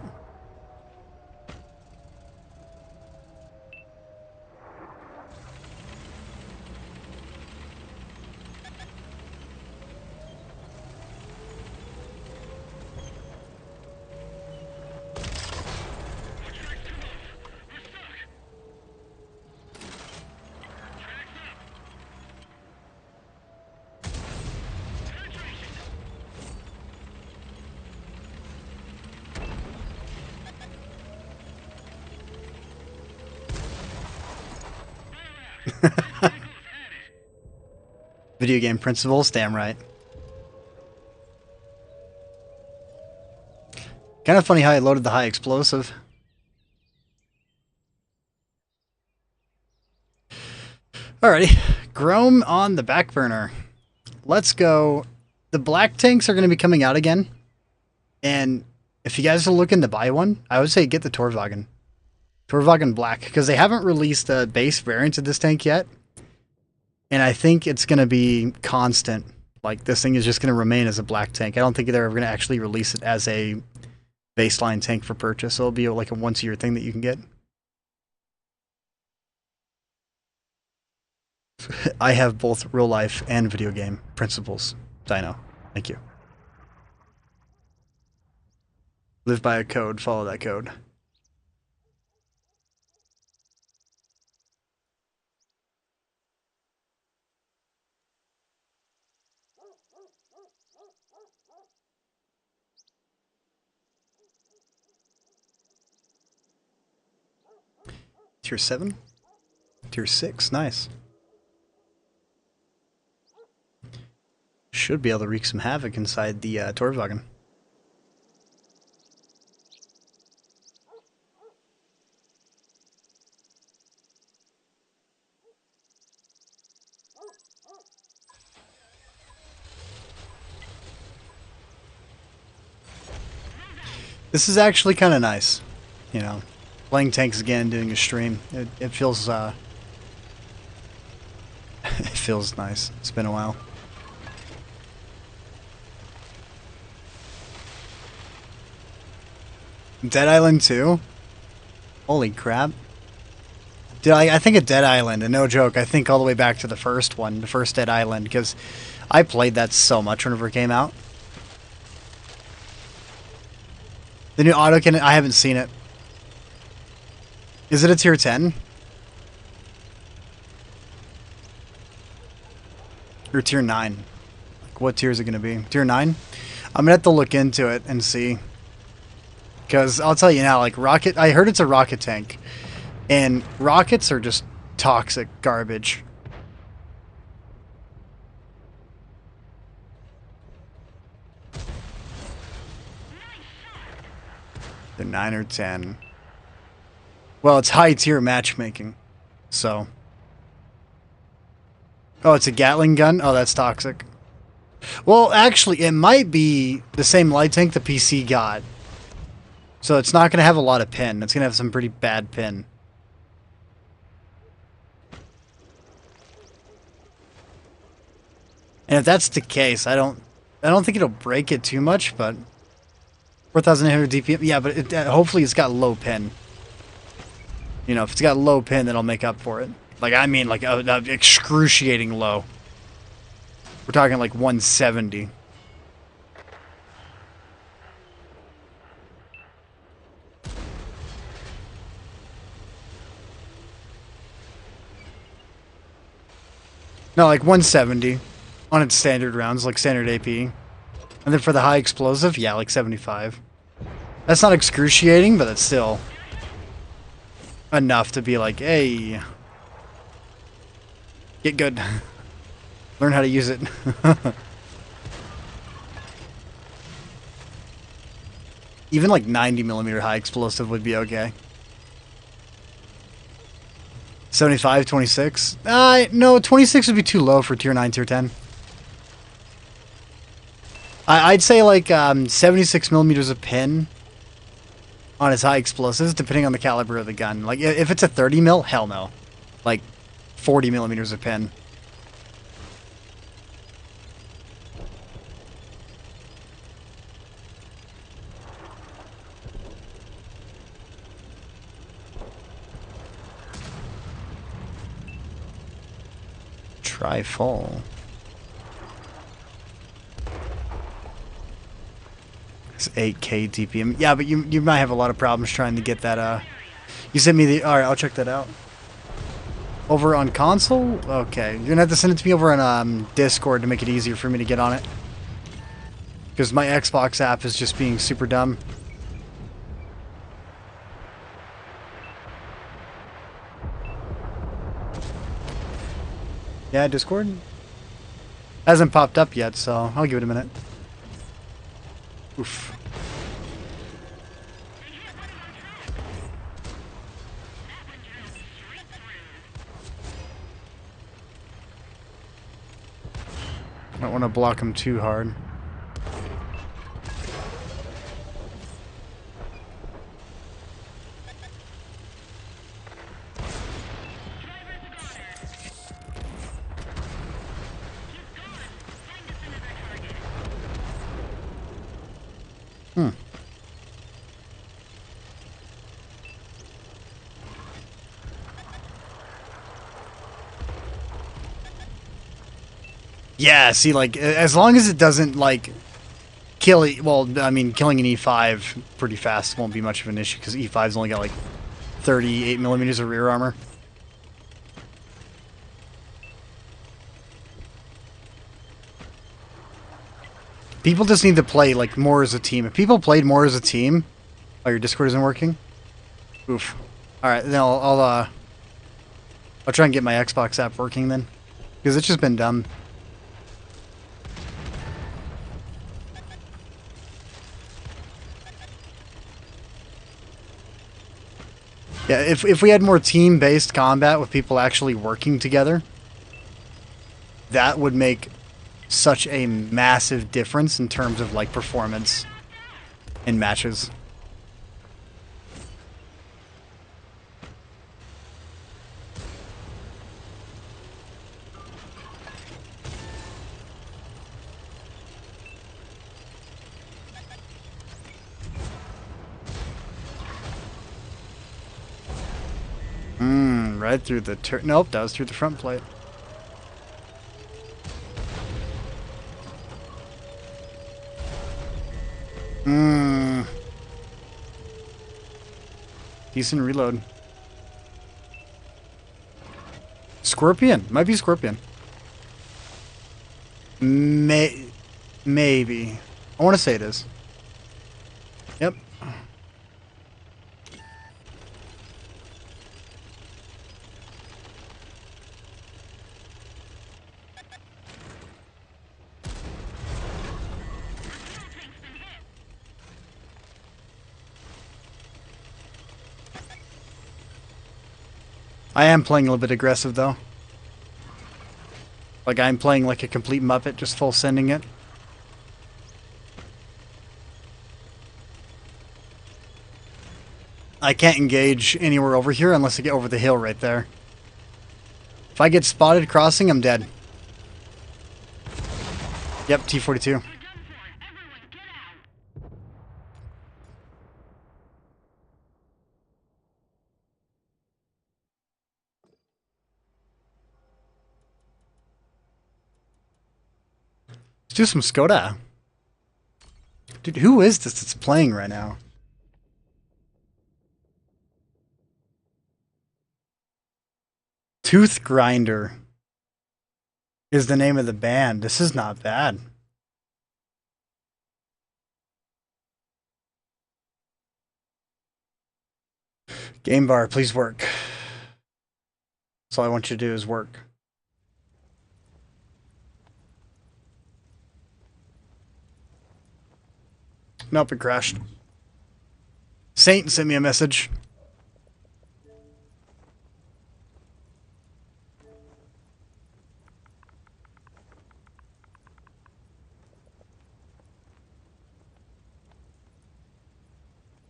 Video game principles, damn right. Kind of funny how I loaded the high explosive. Alrighty, Grom on the back burner. Let's go. The black tanks are going to be coming out again. And if you guys are looking to buy one, I would say get the Torwagen. Torwagen Black, because they haven't released a base variant of this tank yet. And I think it's going to be constant. Like, this thing is just going to remain as a black tank. I don't think they're ever going to actually release it as a baseline tank for purchase. So it'll be like a once-a-year thing that you can get. I have both real life and video game principles. Dino. Thank you. Live by a code, follow that code. Tier 7? Tier 6, nice. Should be able to wreak some havoc inside the Torwagen. This is actually kind of nice, you know, playing tanks again, doing a stream. It feels it feels nice. It's been a while. Dead Island 2? Holy crap. Dude, I think of Dead Island, and no joke, I think all the way back to the first one, the first Dead Island, because I played that so much whenever it came out. The new autocannon, I haven't seen it. Is it a tier 10? Or tier 9? Like, what tier is it going to be? Tier 9? I'm going to have to look into it and see. Because I'll tell you now, like, rocket, I heard it's a rocket tank. And rockets are just toxic garbage. They're 9 or 10. Well, it's high tier matchmaking. So. Oh, it's a Gatling gun? Oh, that's toxic. Well, actually, it might be the same light tank the PC got. So it's not going to have a lot of pin. It's going to have some pretty bad pin. And if that's the case, I don't think it'll break it too much, but 4,800 DPM. Yeah, but hopefully it's got low pin. You know, if it's got low pin, that'll make up for it. Like, I mean, like, excruciating low. We're talking like 170. No, like 170 on its standard rounds, like standard AP. And then for the high explosive, yeah, like 75. That's not excruciating, but that's still enough to be like, hey, get good. Learn how to use it. Even like 90mm high explosive would be okay. 75, 26? No, 26 would be too low for tier 9, tier 10. I'd say like 76mm of pin on its high explosives, depending on the caliber of the gun. Like, if it's a 30mm, hell no. Like, 40mm of pin. Try full. It's 8K DPM. Yeah, but you might have a lot of problems trying to get that. You sent me the. All right, I'll check that out. Over on console? Okay, you're gonna have to send it to me over on Discord to make it easier for me to get on it. Because my Xbox app is just being super dumb. Yeah, Discord? Hasn't popped up yet, so I'll give it a minute. Oof. I don't want to block him too hard. Yeah, see, like, as long as it doesn't, like, kill... Well, I mean, killing an E5 pretty fast won't be much of an issue, because E5's only got, like, 38mm of rear armor. People just need to play, like, more as a team. If people played more as a team... Oh, your Discord isn't working? Oof. Alright, then I'll try and get my Xbox app working then. Because it's just been dumb. Yeah, if we had more team-based combat with people actually working together, that would make such a massive difference in terms of, like, performance in matches. right through the nope, that was through the front plate. Decent reload. Scorpion. Might be Scorpion. Maybe. I want to say it is. Yep. I am playing a little bit aggressive, though. Like, I'm playing like a complete Muppet, just full sending it. I can't engage anywhere over here unless I get over the hill right there. If I get spotted crossing, I'm dead. Yep, T-42. Let's do some Skoda. Dude, who is this that's playing right now? Tooth Grinder is the name of the band. This is not bad. Game bar, please work. That's all I want you to do is work. Nope, it crashed. Saint sent me a message.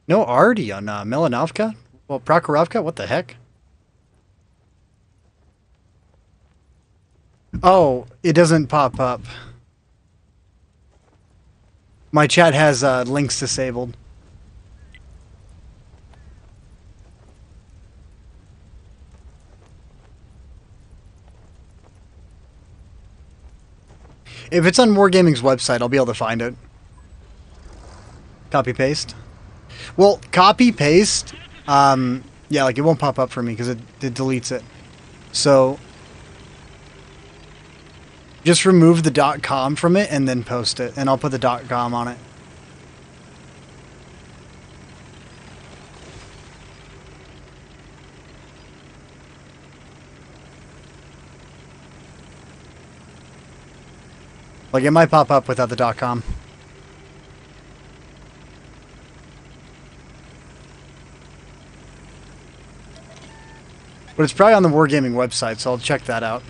No Artie on Melanovka? Well, Prokhorovka? What the heck? Oh, it doesn't pop up. My chat has links disabled. If it's on Wargaming's website, I'll be able to find it. Copy paste. Well, copy paste. Yeah, like it won't pop up for me because it deletes it. So just remove the .com from it and then post it, and I'll put the .com on it. Like it might pop up without the .com. But it's probably on the Wargaming website, so I'll check that out.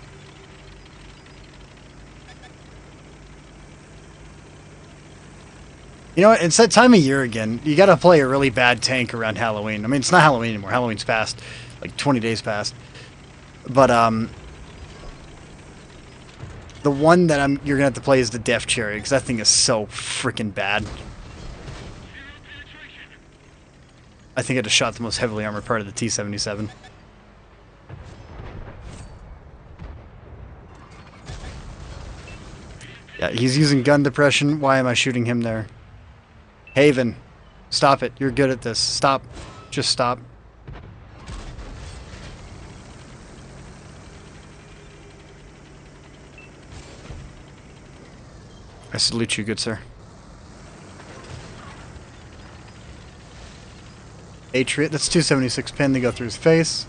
You know what? It's that time of year again. You gotta play a really bad tank around Halloween. I mean, it's not Halloween anymore. Halloween's past. Like 20 days past. But, the one that you're gonna have to play is the Def Cherry, because that thing is so freaking bad. I think I just shot the most heavily armored part of the T-77. Yeah, he's using gun depression. Why am I shooting him there? Haven, stop it. You're good at this. Stop. Just stop. I salute you, good sir. Patriot, that's 276 pin to go through his face.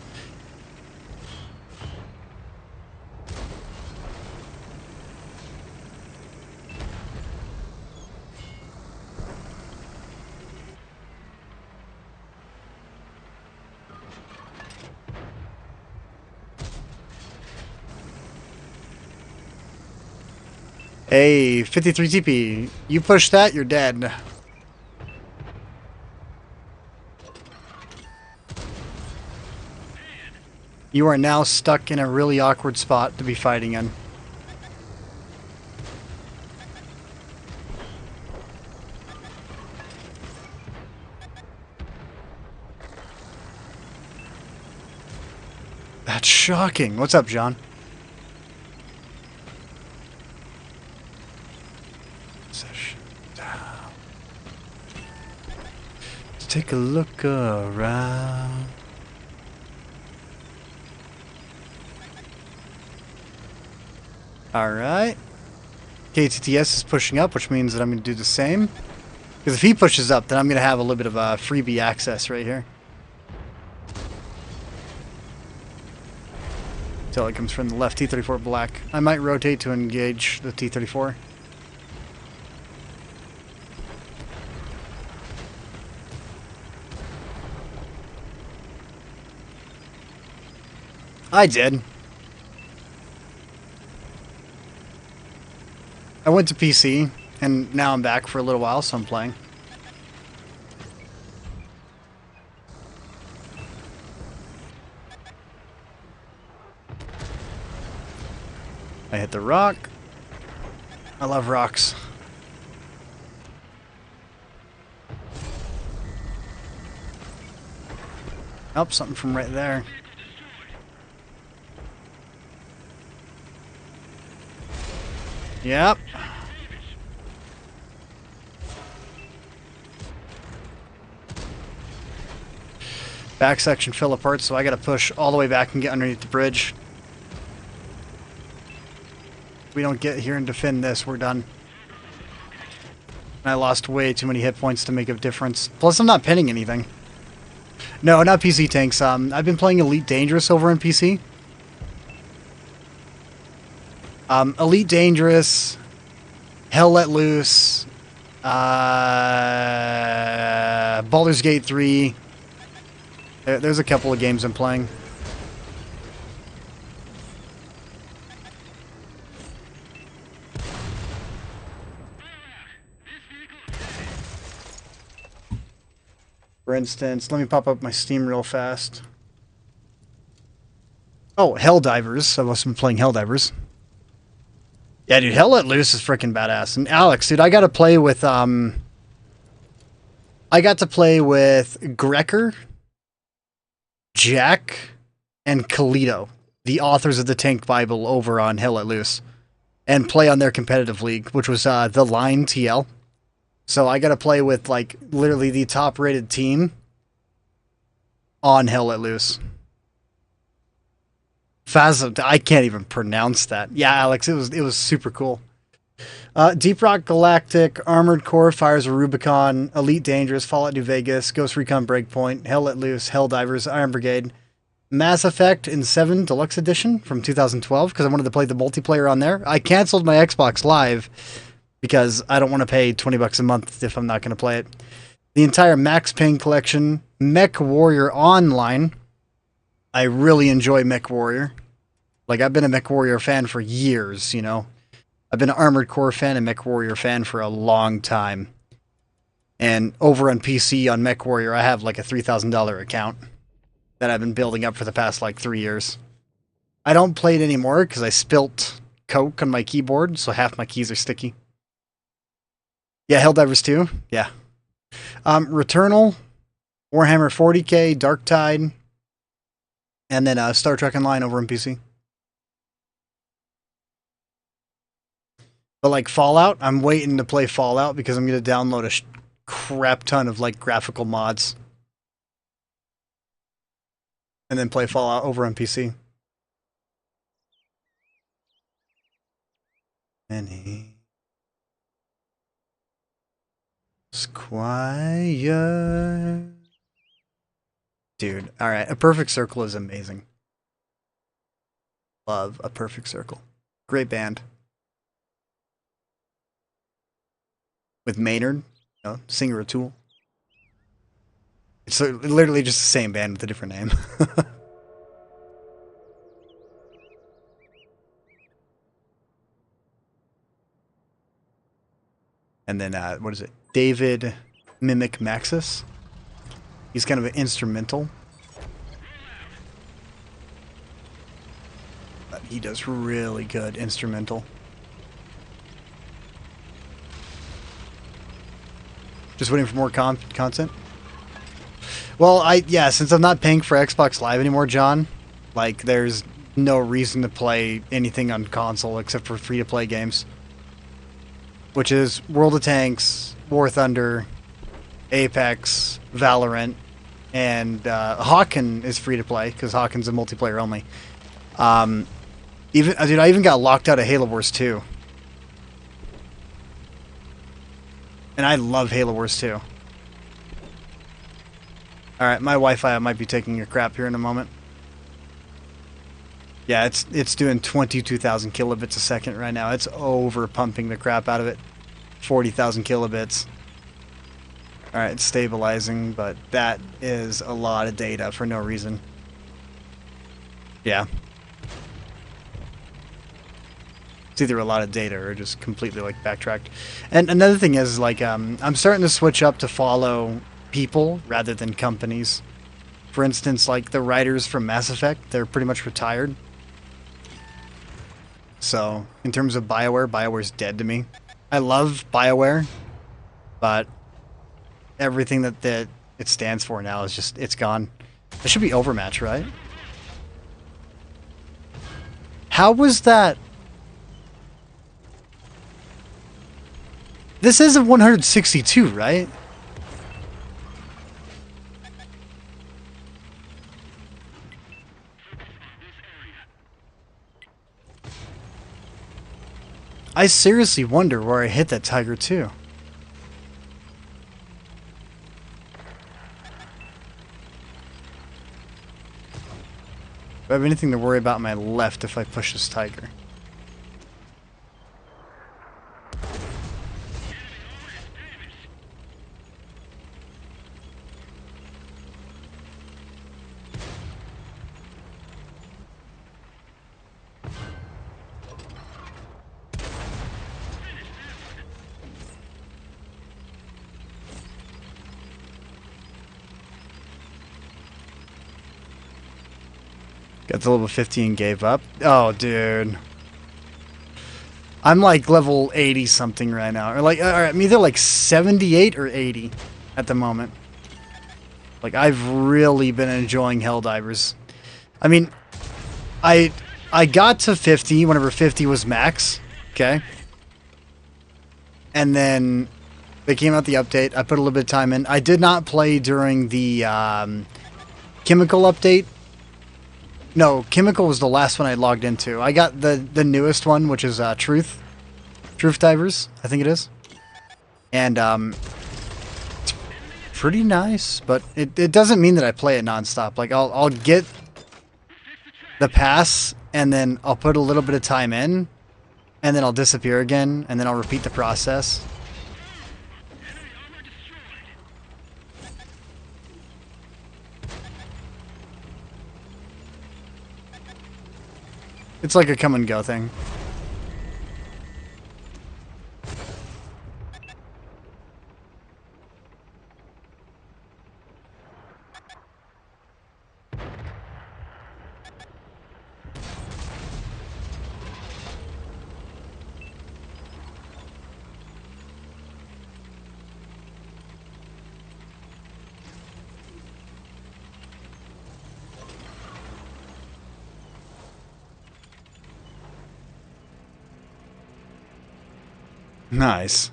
Hey, 53 TP. You push that, you're dead. You are now stuck in a really awkward spot to be fighting in. That's shocking. What's up, John? Let's take a look around. Alright. KTTS is pushing up, which means that I'm going to do the same. Because if he pushes up, then I'm going to have a little bit of a freebie access right here. Until it comes from the left, T-34 black. I might rotate to engage the T-34. I did. I went to PC, and now I'm back for a little while, so I'm playing. I hit the rock. I love rocks. Oh, something from right there. Yep. Back section fell apart, so I gotta push all the way back and get underneath the bridge. If we don't get here and defend this, we're done. And I lost way too many hit points to make a difference. Plus, I'm not pinning anything. No, not PC tanks. I've been playing Elite Dangerous over on PC. Elite Dangerous, Hell Let Loose, Baldur's Gate 3. There's a couple of games I'm playing. For instance, let me pop up my Steam real fast. Oh, Helldivers. I must have been playing Helldivers. Yeah, dude, Hell Let Loose is freaking badass. And Alex, dude, I got to play with, I got to play with Grecker, Jack, and Kalito, the authors of the Tank Bible over on Hell Let Loose, and play on their competitive league, which was the Line TL. So I got to play with, like, literally the top-rated team on Hell Let Loose. Phasm, I can't even pronounce that. Yeah, Alex, it was super cool. Deep Rock Galactic, Armored Core, Fires of Rubicon, Elite Dangerous, Fallout New Vegas, Ghost Recon Breakpoint, Hell Let Loose, Helldivers, Iron Brigade, Mass Effect in 7 Deluxe Edition from 2012 because I wanted to play the multiplayer on there. I canceled my Xbox Live because I don't want to pay $20 a month if I'm not going to play it. The entire Max Payne collection, Mech Warrior Online. I really enjoy Mech Warrior. Like, I've been a Mech Warrior fan for years, you know. I've been an Armored Core fan and Mech Warrior fan for a long time. And over on PC on Mech Warrior, I have like a $3,000 account that I've been building up for the past like 3 years. I don't play it anymore because I spilt Coke on my keyboard, so half my keys are sticky. Yeah, Helldivers 2. Yeah. Returnal, Warhammer 40k, Darktide, and then Star Trek Online over on PC. But like Fallout, I'm waiting to play Fallout because I'm going to download a crap ton of like graphical mods. And then play Fallout over on PC. Any Squire. Dude, alright. A Perfect Circle is amazing. Love A Perfect Circle. Great band. With Maynard, you know, singer of Tool. It's literally just the same band with a different name. And then, what is it? David Mimic Maxis. He's kind of an instrumental. But he does really good instrumental. Just waiting for more content? Well, yeah, since I'm not paying for Xbox Live anymore, John, Like, there's no reason to play anything on console except for free-to-play games. Which is World of Tanks, War Thunder, Apex, Valorant, and Hawken is free-to-play, because Hawken's a multiplayer only. Dude, I even got locked out of Halo Wars 2. And I love Halo Wars 2. Alright, my Wi-Fi might be taking a crap here in a moment. Yeah, it's doing 22,000 kilobits a second right now. It's over pumping the crap out of it. 40,000 kilobits. Alright, it's stabilizing, but that is a lot of data for no reason. Yeah. It's either a lot of data or just completely, like, backtracked. And another thing is, like, I'm starting to switch up to follow people rather than companies. For instance, like, the writers from Mass Effect, they're pretty much retired. So, in terms of BioWare, BioWare's dead to me. I love BioWare, but everything that it stands for now is just, it's gone. It should be Overmatch, right? How was that? This is a 162, right? I seriously wonder where I hit that Tiger 2. Do I have anything to worry about on my left if I push this Tiger? Got to level 50 and gave up. Oh, dude. I'm like level 80 something right now. Or like, I'm either like 78 or 80 at the moment. Like, I've really been enjoying Helldivers. I mean, I got to 50 whenever 50 was max. Okay. And then they came out the update. I put a little bit of time in. I did not play during the chemical update. No, Chemical was the last one I logged into. I got the newest one, which is Truth Divers, I think it is. And it's pretty nice, but it doesn't mean that I play it nonstop. Like, I'll get the pass, and then I'll put a little bit of time in, and then I'll disappear again, and then I'll repeat the process. It's like a come and go thing. Nice.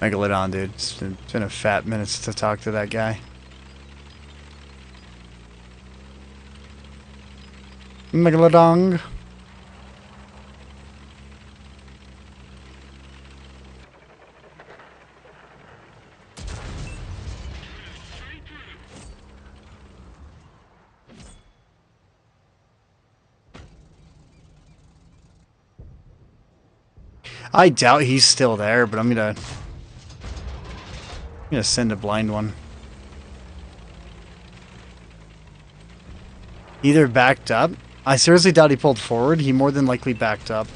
Megalodon, dude. It's been a fat minute to talk to that guy. Megalodon. I doubt he's still there, but I'm gonna send a blind one. Either backed up. I seriously doubt he pulled forward. He more than likely backed up.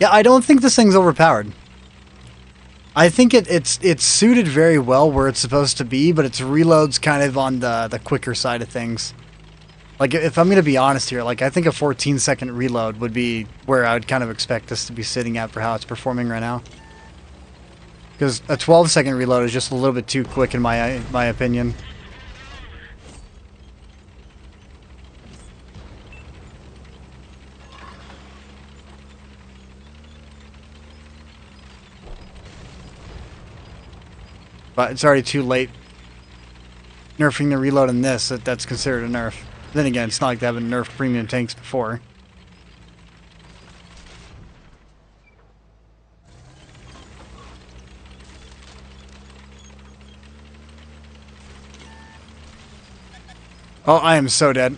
Yeah, I don't think this thing's overpowered. I think it's suited very well where it's supposed to be, but its reload's kind of on the quicker side of things. Like, if I'm going to be honest here, like, I think a 14-second reload would be where I would kind of expect this to be sitting at for how it's performing right now. Because a 12-second reload is just a little bit too quick in my opinion. But it's already too late. Nerfing the reload in this, that's considered a nerf. Then again, it's not like they haven't nerfed premium tanks before. Oh, I am so dead.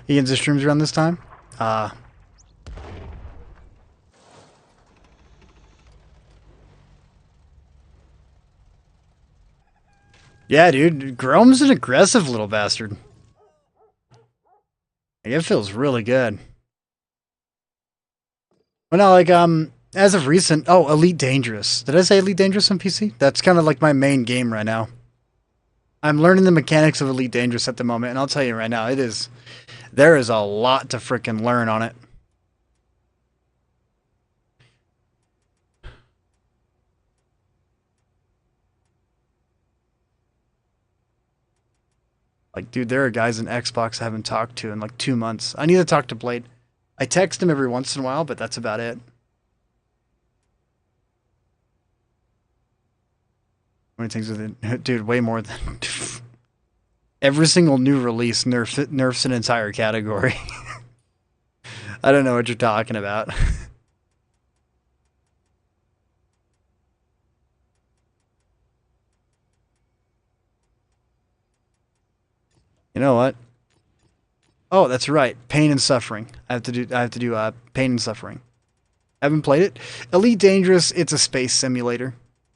He ends his streams around this time? Yeah, dude. Grome's an aggressive little bastard. Like, it feels really good. Well, no, like, as of recent... Oh, Elite Dangerous. Did I say Elite Dangerous on PC? That's kind of like my main game right now. I'm learning the mechanics of Elite Dangerous at the moment, and I'll tell you right now, it is... There is a lot to frickin' learn on it. Like, dude, there are guys in Xbox I haven't talked to in like 2 months. I need to talk to Blade. I text him every once in a while, but that's about it. How many things with it? Dude, way more than... Every single new release nerfs an entire category. I don't know what you're talking about. You know what? Oh, that's right. Pain and Suffering. I have to do Pain and Suffering. I haven't played it. Elite Dangerous, it's a space simulator.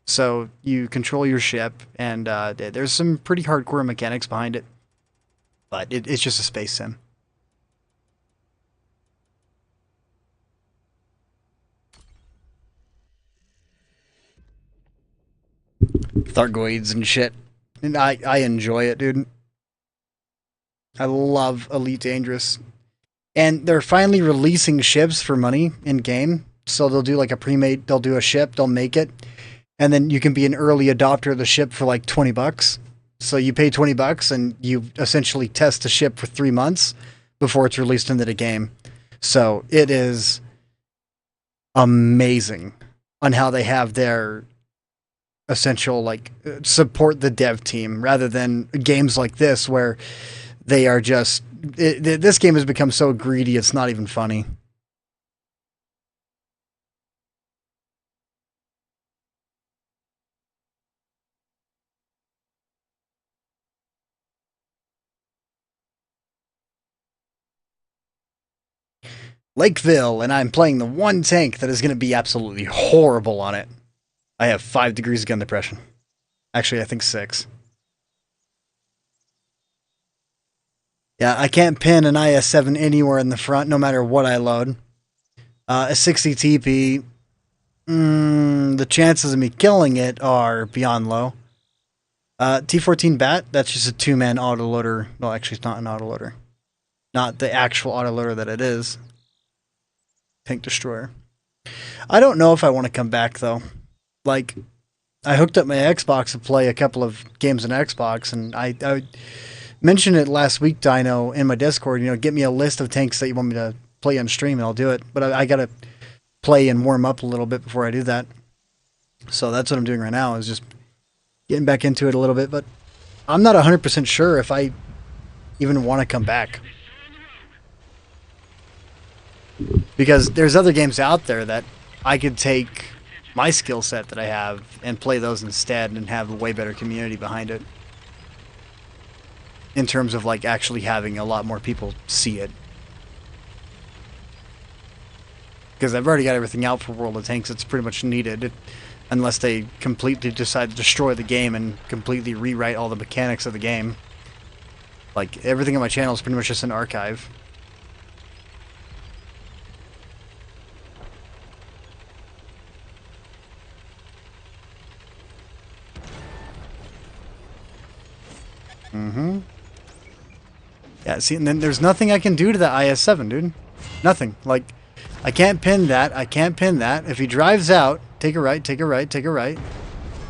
So you control your ship, and there's some pretty hardcore mechanics behind it. But it's just a space sim. Thargoids and shit. And I enjoy it, dude. I love Elite Dangerous. And they're finally releasing ships for money in game. So they'll do like a pre-made, they'll do a ship, they'll make it. And then you can be an early adopter of the ship for like $20. So you pay $20 and you essentially test the ship for 3 months before it's released into the game. So it is amazing on how they have their essential, like, support the dev team rather than games like this where they are just... this game has become so greedy, it's not even funny. Lakeville, and I'm playing the one tank that is going to be absolutely horrible on it. I have 5 degrees of gun depression. Actually, I think 6. Yeah, I can't pin an IS-7 anywhere in the front, no matter what I load. A 60 TP, the chances of me killing it are beyond low. T14 Bat, that's just a 2-man autoloader. Well, actually, it's not an autoloader. Not the actual autoloader that it is. Tank Destroyer. I don't know if I want to come back, though. Like, I hooked up my Xbox to play a couple of games on Xbox, and I mentioned it last week, Dino, in my Discord. You know, get me a list of tanks that you want me to play on stream, and I'll do it. But I got to play and warm up a little bit before I do that. So that's what I'm doing right now, is just getting back into it a little bit. But I'm not 100% sure if I even want to come back. Because there's other games out there that I could take my skill set that I have and play those instead and have a way better community behind it. In terms of, like, actually having a lot more people see it. Because I've already got everything out for World of Tanks that's pretty much needed. Unless they completely decide to destroy the game and completely rewrite all the mechanics of the game. Like, everything on my channel is pretty much just an archive. Yeah, see, and then there's nothing I can do to the IS-7, dude. Nothing. Like, I can't pin that. I can't pin that. If he drives out, take a right, take a right, take a right.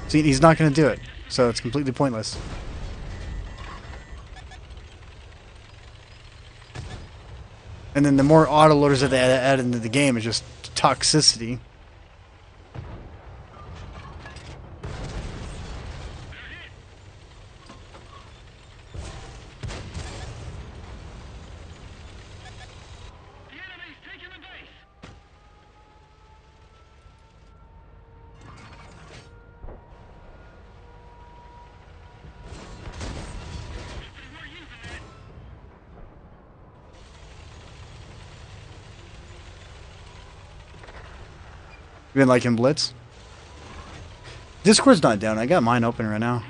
See, he's not going to do it. So it's completely pointless. And then the more autoloaders that they add into the game is just toxicity. You been liking Blitz? Discord's not down. I got mine open right now.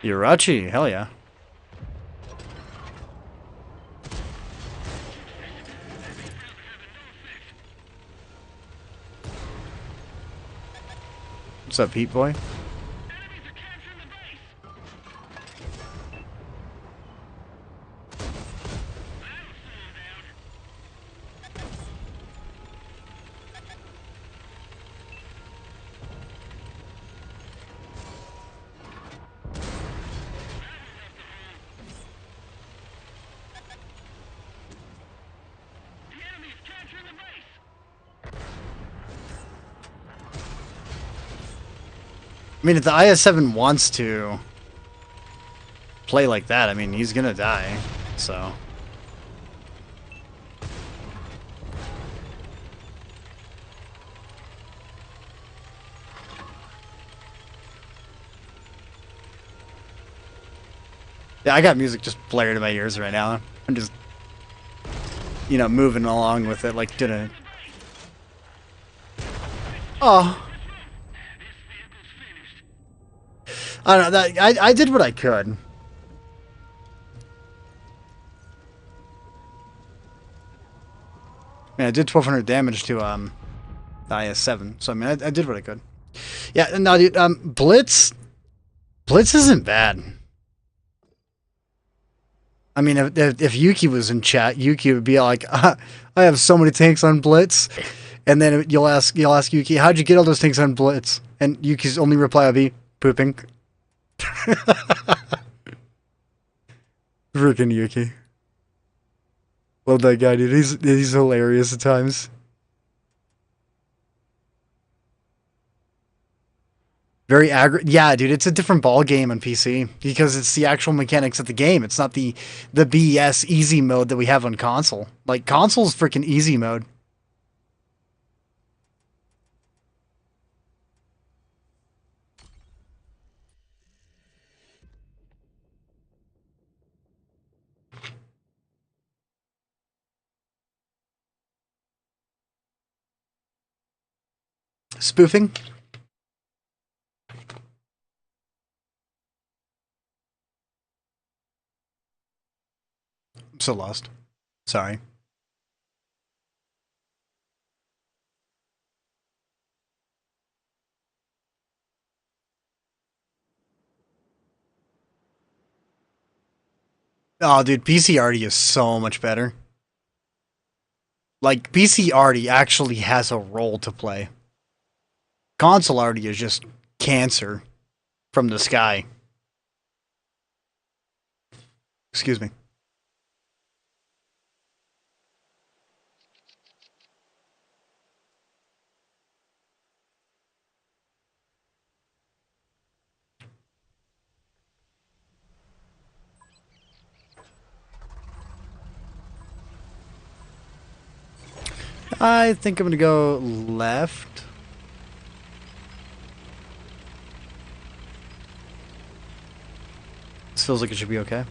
Irachi, hell yeah. What's up, Pete boy? I mean, if the IS-7 wants to play like that, I mean, he's gonna die, so... Yeah, I got music just blared in my ears right now. I'm just, you know, moving along with it, like, didn't... Oh... I don't know, I did what I could. Yeah, I did 1,200 damage to the IS-7, so I mean, I did what I could. Yeah, no, dude, Blitz isn't bad. I mean, if Yuki was in chat, Yuki would be like, I have so many tanks on Blitz, and then you'll ask Yuki, how'd you get all those tanks on Blitz? And Yuki's only reply would be, pooping. Freaking Yuki. Love that guy, dude. He's hilarious at times. Very yeah, dude, it's a different ball game on PC because it's the actual mechanics of the game. It's not the BS easy mode that we have on console. Like, console's freaking easy mode. Spoofing? I'm so lost. Sorry. Oh, dude, PC Arty is so much better. Like, PC Arty actually has a role to play. Console Arty is just cancer from the sky. Excuse me. I think I'm gonna go left. This feels like it should be okay.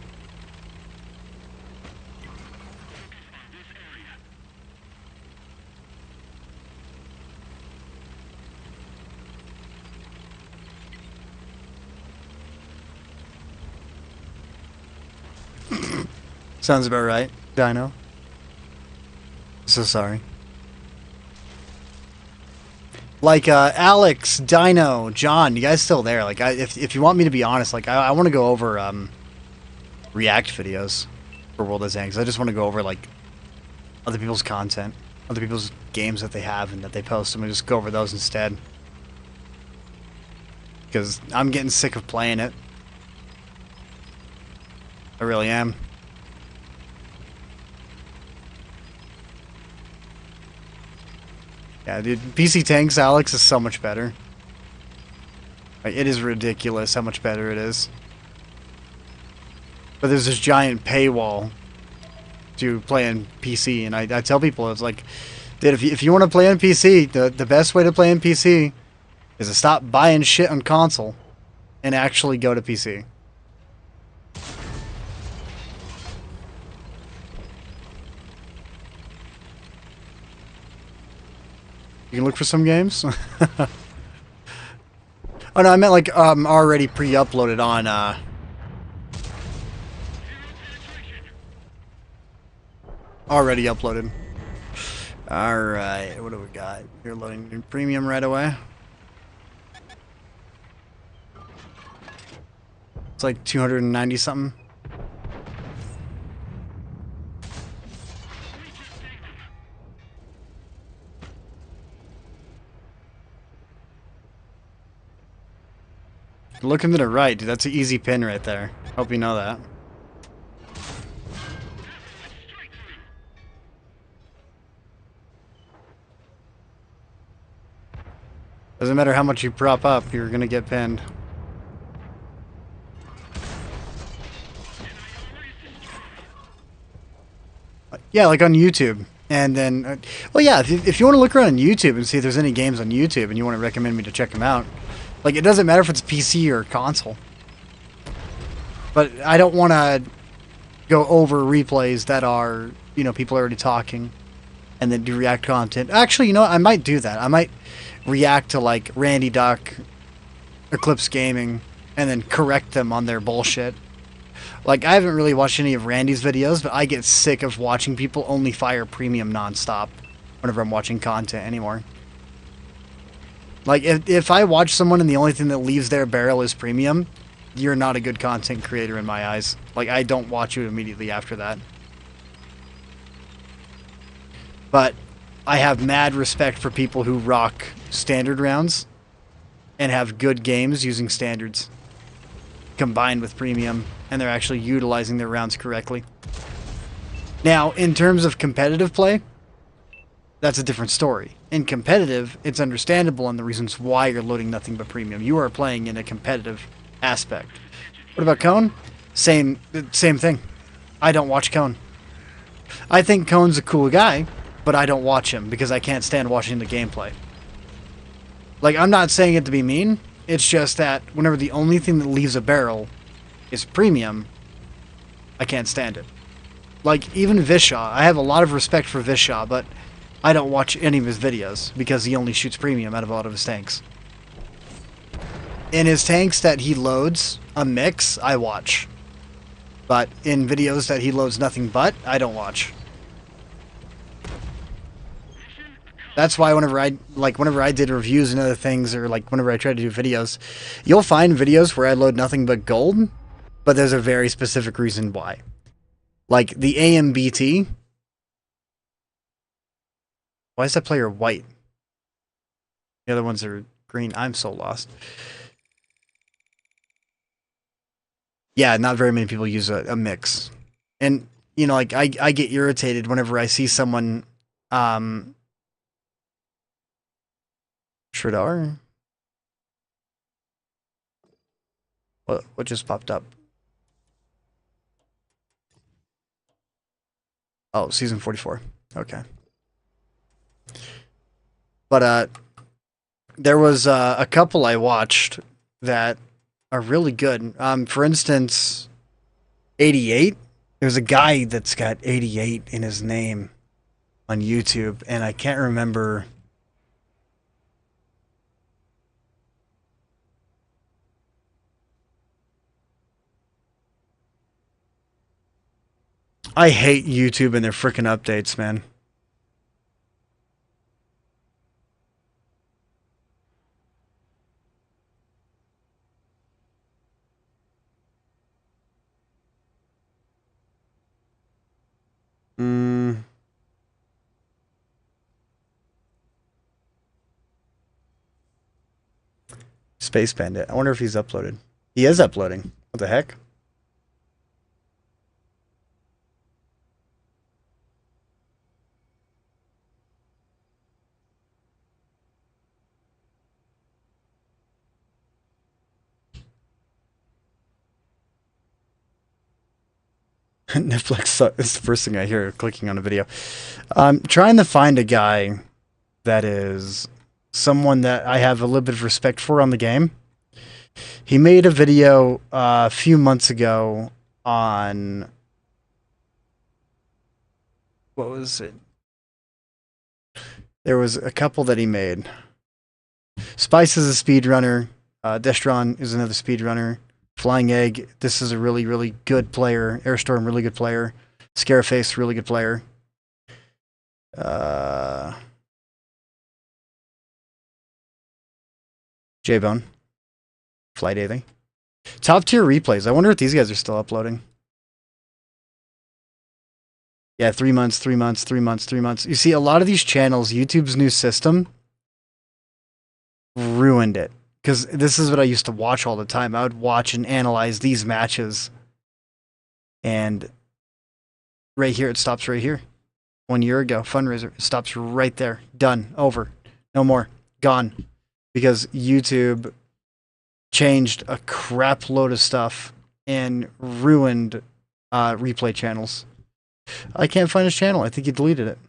Sounds about right, Dino. So sorry. Like Alex, Dino, John, you guys still there? Like, if you want me to be honest, like I want to go over React videos for World of Tanks. I just want to go over like other people's content, other people's games that they have and that they post. I'm gonna just go over those instead because I'm getting sick of playing it. I really am. Yeah, dude, PC Tanks, Alex, is so much better. Like, it is ridiculous how much better it is. But there's this giant paywall to play on PC, and I tell people, it's like, dude, if you want to play on PC, the best way to play on PC is to stop buying shit on console and actually go to PC. You can look for some games. Oh no, I meant like already pre-uploaded on already uploaded. Alright, what do we got? You're loading in premium right away. It's like 290 something. Looking to the right, dude. That's an easy pin right there. Hope you know that. Doesn't matter how much you prop up, you're gonna get pinned. Yeah, like on YouTube. And then, well, yeah, if you want to look around on YouTube and see if there's any games on YouTube and you want to recommend me to check them out, like, it doesn't matter if it's PC or console. But I don't want to go over replays that are, you know, people are already talking and then do React content. Actually, you know what? I might do that. I might react to, like, Randy Duck, Eclipse Gaming, and then correct them on their bullshit. Like, I haven't really watched any of Randy's videos, but I get sick of watching people only fire premium nonstop whenever I'm watching content anymore. Like, if I watch someone and the only thing that leaves their barrel is premium, you're not a good content creator in my eyes. Like, I don't watch you immediately after that. But I have mad respect for people who rock standard rounds and have good games using standards combined with premium, and they're actually utilizing their rounds correctly. Now, in terms of competitive play, that's a different story. In competitive, it's understandable on the reasons why you're loading nothing but premium. You are playing in a competitive aspect. What about Cone? Same thing. I don't watch Cone. I think Cone's a cool guy, but I don't watch him because I can't stand watching the gameplay. Like, I'm not saying it to be mean. It's just that whenever the only thing that leaves a barrel is premium, I can't stand it. Like, even Vishaw. I have a lot of respect for Vishaw, but I don't watch any of his videos because he only shoots premium out of a lot of his tanks. In his tanks that he loads a mix, I watch. But in videos that he loads nothing but, I don't watch. That's why whenever I did reviews and other things, or like whenever I try to do videos, you'll find videos where I load nothing but gold, but there's a very specific reason why. Like the AMBT. Why is that player white? The other ones are green. I'm so lost. Yeah, not very many people use a mix. And, you know, like, I get irritated whenever I see someone, Shradar? What just popped up? Oh, season 44. Okay. But, there was a couple I watched that are really good. For instance, 88. There's a guy that's got 88 in his name on YouTube, and I can't remember. I hate YouTube and their freaking updates, man. Space Bandit. I wonder if he's uploaded. He is uploading. What the heck? Netflix is the first thing I hear clicking on a video. I'm trying to find a guy that is someone that I have a little bit of respect for on the game. He made a video a few months ago on what was it? There was a couple that he made. Spice is a speedrunner. Destron is another speedrunner. Flying Egg, this is a really, really good player. Airstorm, really good player. Scareface, really good player. J-Bone. Flight Daily. Top tier replays. I wonder if these guys are still uploading. Yeah, 3 months, 3 months, 3 months, 3 months. You see, a lot of these channels, YouTube's new system ruined it. Because this is what I used to watch all the time. I would watch and analyze these matches. And right here, it stops right here. 1 year ago, fundraiser, it stops right there. Done. Over. No more. Gone. Because YouTube changed a crap load of stuff and ruined replay channels. I can't find his channel. I think he deleted it.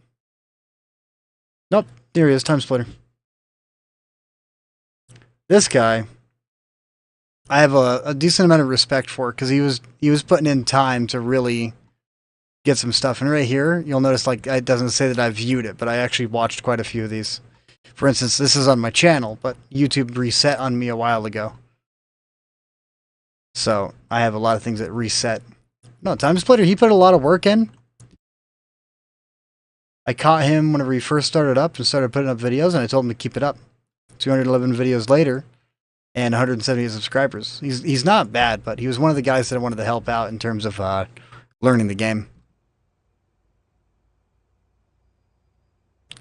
Nope. There he is. Time Splitter. This guy, I have a decent amount of respect for because he was putting in time to really get some stuff. And right here, you'll notice like it doesn't say that I viewed it, but I actually watched quite a few of these. For instance, this is on my channel, but YouTube reset on me a while ago. So I have a lot of things that reset. No, Time Splitter, he put a lot of work in. I caught him whenever he first started up and started putting up videos, and I told him to keep it up. 211 videos later and 170 subscribers. He's not bad, but he was one of the guys that I wanted to help out in terms of learning the game.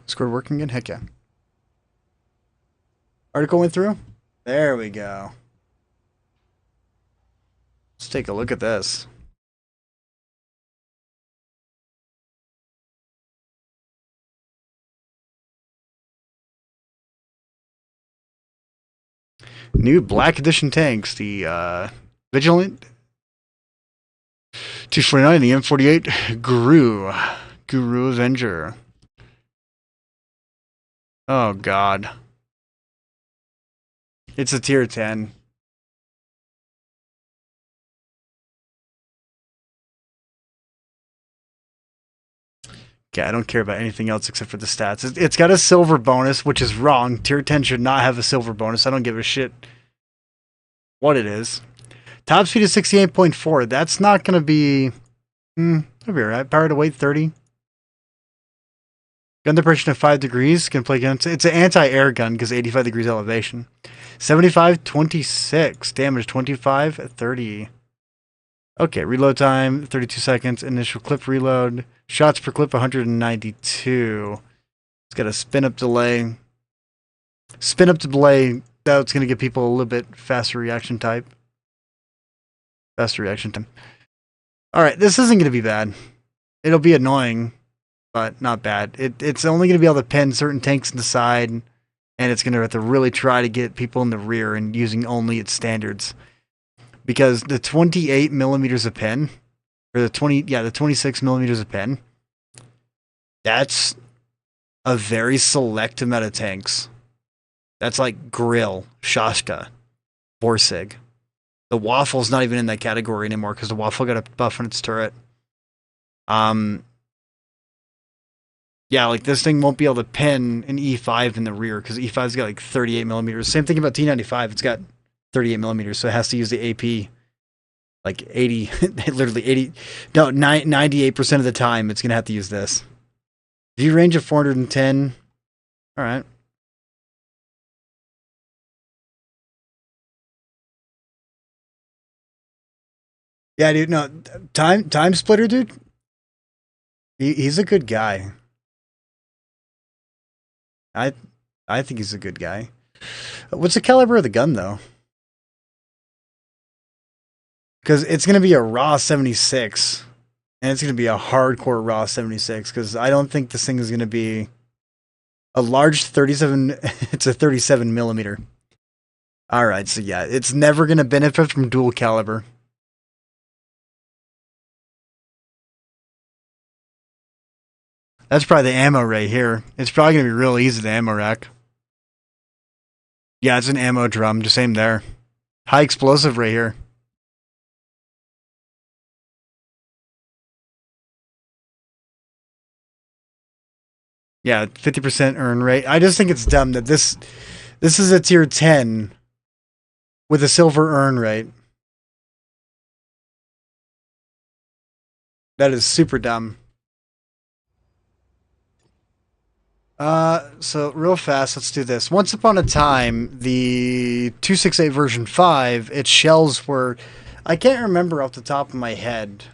Discord working again? Heck yeah. Article went through? There we go. Let's take a look at this. New Black Edition tanks, the Vigilant 249, the M48 Guru Avenger. Oh god. It's a tier 10. Okay, I don't care about anything else except for the stats. It's got a silver bonus, which is wrong. Tier 10 should not have a silver bonus. I don't give a shit what it is. Top speed is 68.4. That's not going to be... that'll be alright. Power to weight, 30. Gun depression of 5 degrees. Can play guns. It's an anti-air gun because 85 degrees elevation. 75, 26. Damage, 25, 30. Okay, reload time, 32 seconds. Initial clip reload. Shots per clip, 192. It's got a spin-up delay. Spin-up delay, that's going to give people a little bit faster reaction time. Faster reaction time. Alright, this isn't going to be bad. It'll be annoying, but not bad. It's only going to be able to pin certain tanks in the side, and it's going to have to really try to get people in the rear and using only its standards. Because the 28 millimeters of pin, or the 26 millimeters of pin, that's a very select amount of tanks. That's like Grill, Shashka, Borsig. The Waffle's not even in that category anymore because the Waffle got a buff on its turret. Yeah, like this thing won't be able to pin an E5 in the rear because E5's got like 38 millimeters. Same thing about T95. It's got 38 millimeters, so it has to use the AP like 80, literally 80, no, 98% of the time it's going to have to use this. View range of 410. All right. Yeah, dude, no, Time Splitter, dude. He's a good guy. I think he's a good guy. What's the caliber of the gun, though? Because it's going to be a raw 76. And it's going to be a hardcore raw 76. Because I don't think this thing is going to be a large 37. It's a 37 millimeter. Alright, so yeah, it's never going to benefit from dual caliber. That's probably the ammo right here. It's probably going to be real easy to ammo rack. Yeah, it's an ammo drum. Just aim there. High explosive right here. Yeah, 50% earn rate. I just think it's dumb that this is a tier 10 with a silver earn rate. That is super dumb. So real fast, let's do this. Once upon a time, the 268 version 5, its shells were, I can't remember off the top of my head.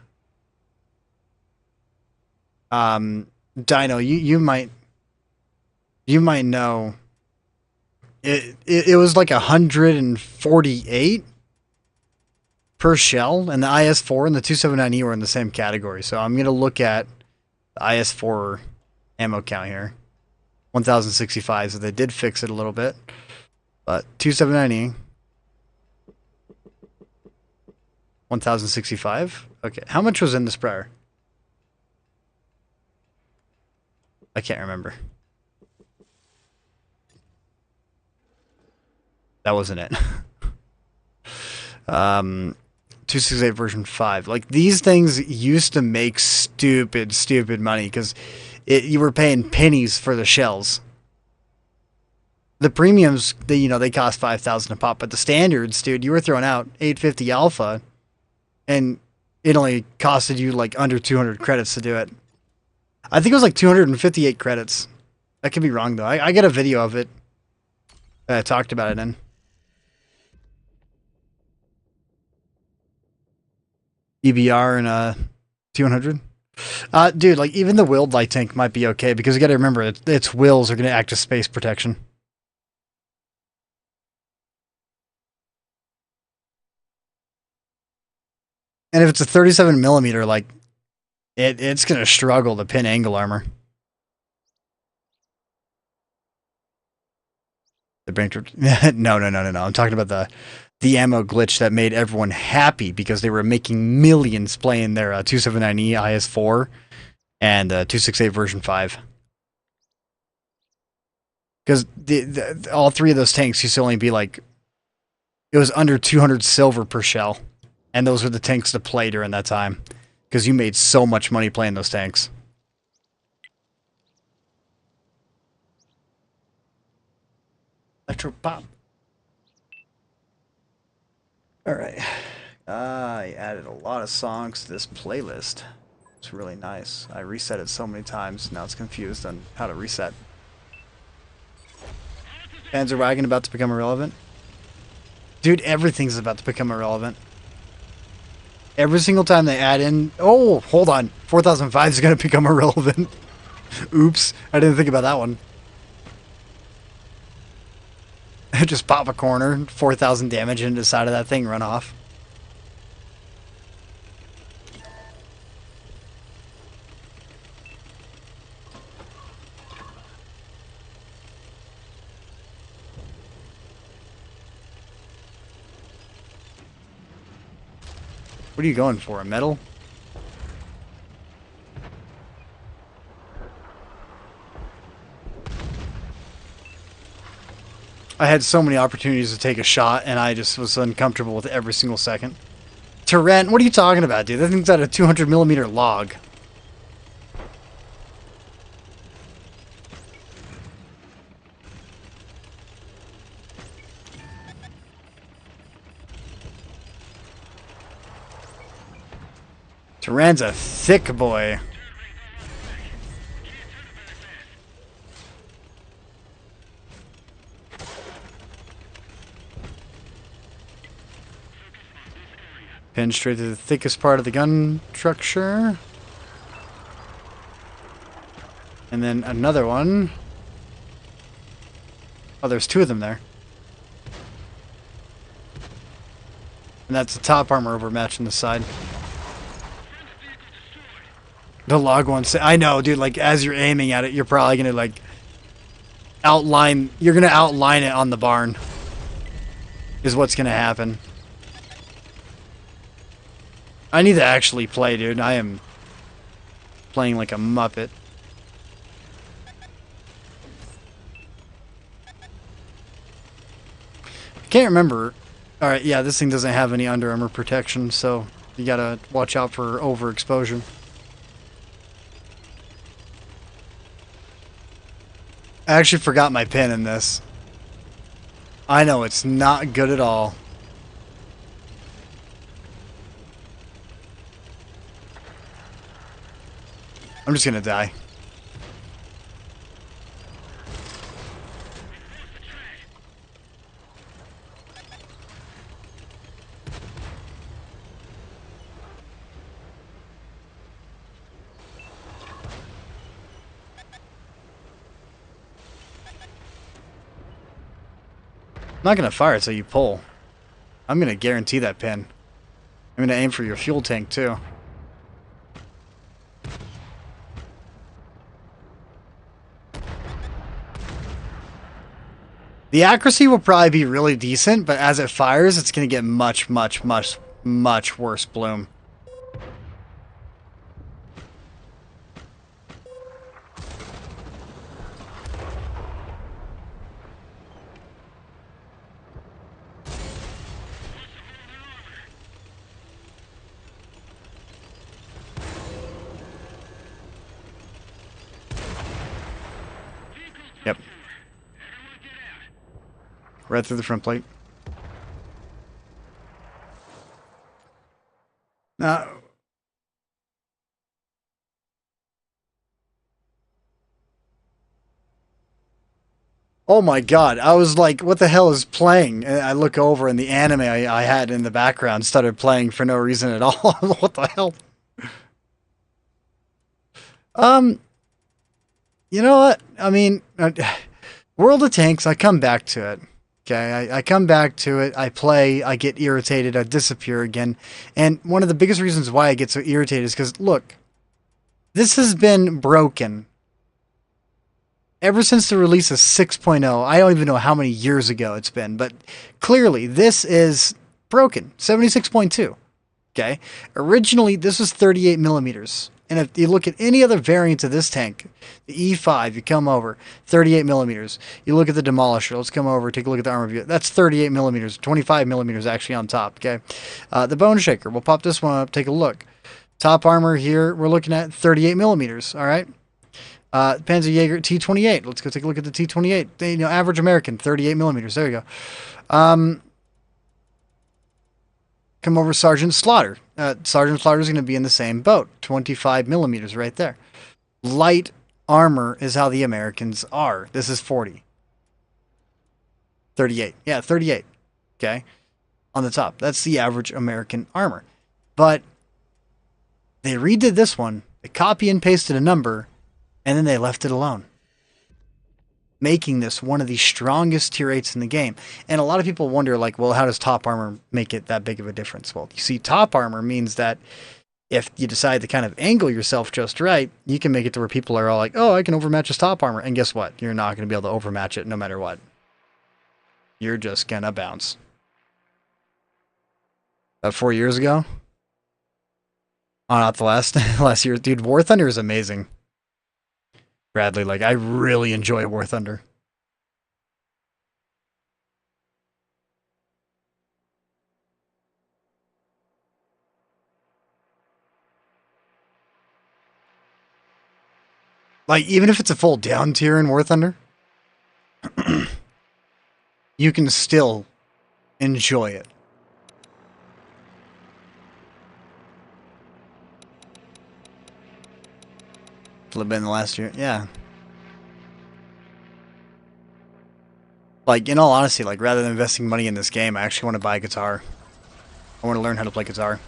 Dino, you might know. It was like 148 per shell, and the IS-4 and the 279E were in the same category. So I'm gonna look at the IS-4 ammo count here. 1065, so they did fix it a little bit. But 279E. 1065. Okay, how much was in the sprayer? I can't remember. That wasn't it. 268 version 5. Like, these things used to make stupid money because you were paying pennies for the shells. The premiums, they cost 5,000 a pop, but the standards, dude, you were throwing out 850 alpha, and it only costed you like under 200 credits to do it. I think it was like 258 credits. I could be wrong though. I got a video of it. I talked about it in. EBR and 200. Dude, like even the willed light tank might be okay because you got to remember its wills are going to act as space protection. And if it's a 37 millimeter, like it's going to struggle to pin angle armor. The Bankrupt. No. I'm talking about the ammo glitch that made everyone happy because they were making millions playing their 279E IS-4 and 268 version 5. Because all three of those tanks used to only be like, it was under 200 silver per shell. And those were the tanks to play during that time. Because you made so much money playing those tanks. Electro Pop. Alright. I added a lot of songs to this playlist. It's really nice. I reset it so many times, now it's confused on how to reset. Panzerwagon about to become irrelevant? Dude, everything's about to become irrelevant. Every single time they add in... Oh, hold on. 4005 is going to become irrelevant. Oops. I didn't think about that one. Just pop a corner, 4,000 damage into the side of that thing, run off. What are you going for, a medal? I had so many opportunities to take a shot, and I just was uncomfortable with every single second. Torrent, what are you talking about, dude? That thing's at a 200 millimeter log. Turan's a thick boy. Pin straight to the thickest part of the gun structure. And then another one. Oh, there's two of them there. And that's the top armor overmatching the side. The log one. I know, dude. Like as you're aiming at it, you're probably gonna like outline. You're gonna outline it on the barn. Is what's gonna happen. I need to actually play, dude. I am playing like a muppet. Can't remember. Alright, yeah, this thing doesn't have any Under Armour protection, so you gotta watch out for overexposure. I actually forgot my pin in this. I know, it's not good at all. I'm just gonna die. I'm not gonna fire it so you pull. I'm gonna guarantee that pin. I'm gonna aim for your fuel tank too. The accuracy will probably be really decent, but as it fires, it's gonna get much worse bloom. Yep. Right through the front plate. Oh my god, I was like, what the hell is playing? And I look over and the anime I had in the background started playing for no reason at all. What the hell? You know what? I mean, World of Tanks, I come back to it. Okay, I come back to it, I play, I get irritated, I disappear again. And one of the biggest reasons why I get so irritated is because, look, this has been broken ever since the release of 6.0. I don't even know how many years ago it's been, but clearly this is broken. 76.2. Okay? Originally, this was 38 millimeters. And if you look at any other variant of this tank, the E5, you come over, 38 millimeters. You look at the Demolisher. Let's come over, take a look at the armor view. That's 38 millimeters, 25 millimeters actually on top. Okay, the Bone Shaker. We'll pop this one up, take a look. Top armor here, we're looking at 38 millimeters. All right. Panzerjäger T28. Let's go take a look at the T28. You know, average American, 38 millimeters. There you go. Come over Sergeant Slaughter. Sergeant Slaughter is going to be in the same boat. 25 millimeters right there. Light armor is how the Americans are. This is 40. 38. Yeah, 38. Okay. On the top. That's the average American armor. But they redid this one. They copy and pasted a number, and then they left it alone, making this one of the strongest tier 8s in the game. And a lot of people wonder, like, well, how does top armor make it that big of a difference? Well, you see, top armor means that if you decide to kind of angle yourself just right, you can make it to where people are all like, oh, I can overmatch his top armor. And guess what? You're not going to be able to overmatch it no matter what. You're just going to bounce. About 4 years ago? Oh, not the last year. Dude, War Thunder is amazing. Bradley, like, I really enjoy War Thunder. Like, even if it's a full down tier in War Thunder, you can still enjoy it. It'll have been the last year. Yeah. Like, in all honesty, like, rather than investing money in this game, I actually want to buy a guitar. I want to learn how to play guitar.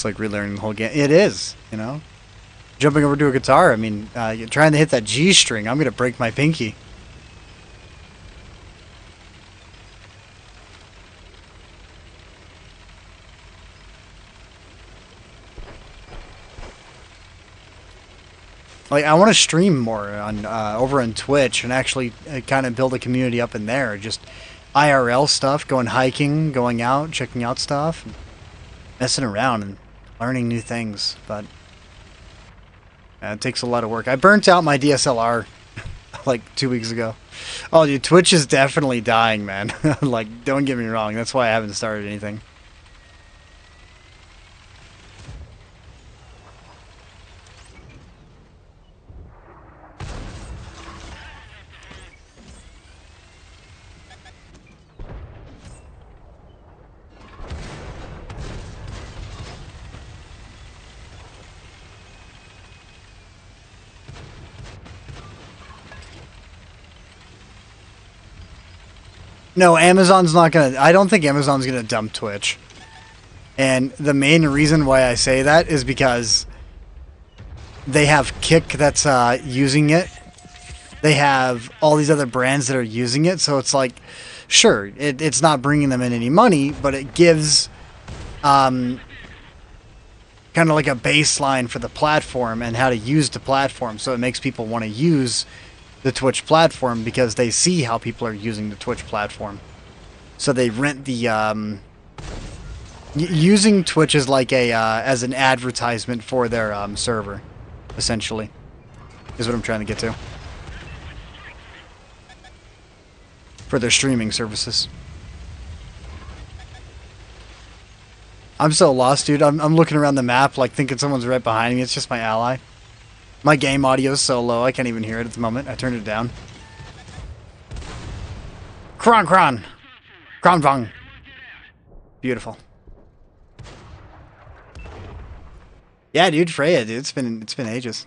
It's like relearning the whole game. It is, you know? Jumping over to a guitar, I mean, you're trying to hit that G string, I'm going to break my pinky. Like, I want to stream more on over on Twitch and actually kind of build a community up in there. Just IRL stuff, going hiking, going out, checking out stuff, messing around and learning new things. But it takes a lot of work. I burnt out my DSLR like 2 weeks ago. Oh, dude, Twitch is definitely dying, man. Like, don't get me wrong. That's why I haven't started anything. No, Amazon's not gonna... I don't think Amazon's gonna dump Twitch. And the main reason why I say that is because they have Kick that's using it. They have all these other brands that are using it. So it's like, sure, it's not bringing them in any money, but it gives kind of like a baseline for the platform and how to use the platform. So it makes people want to use the Twitch platform because they see how people are using the Twitch platform. So they rent the using Twitch as like a as an advertisement for their server, essentially, is what I'm trying to get to, for their streaming services. I'm so lost, dude. I'm looking around the map like thinking someone's right behind me. It's just my ally. My game audio is so low, I can't even hear it at the moment. I turned it down. Kron Kron! Kron Vong! Beautiful. Yeah, dude, Freya, dude. It's been ages.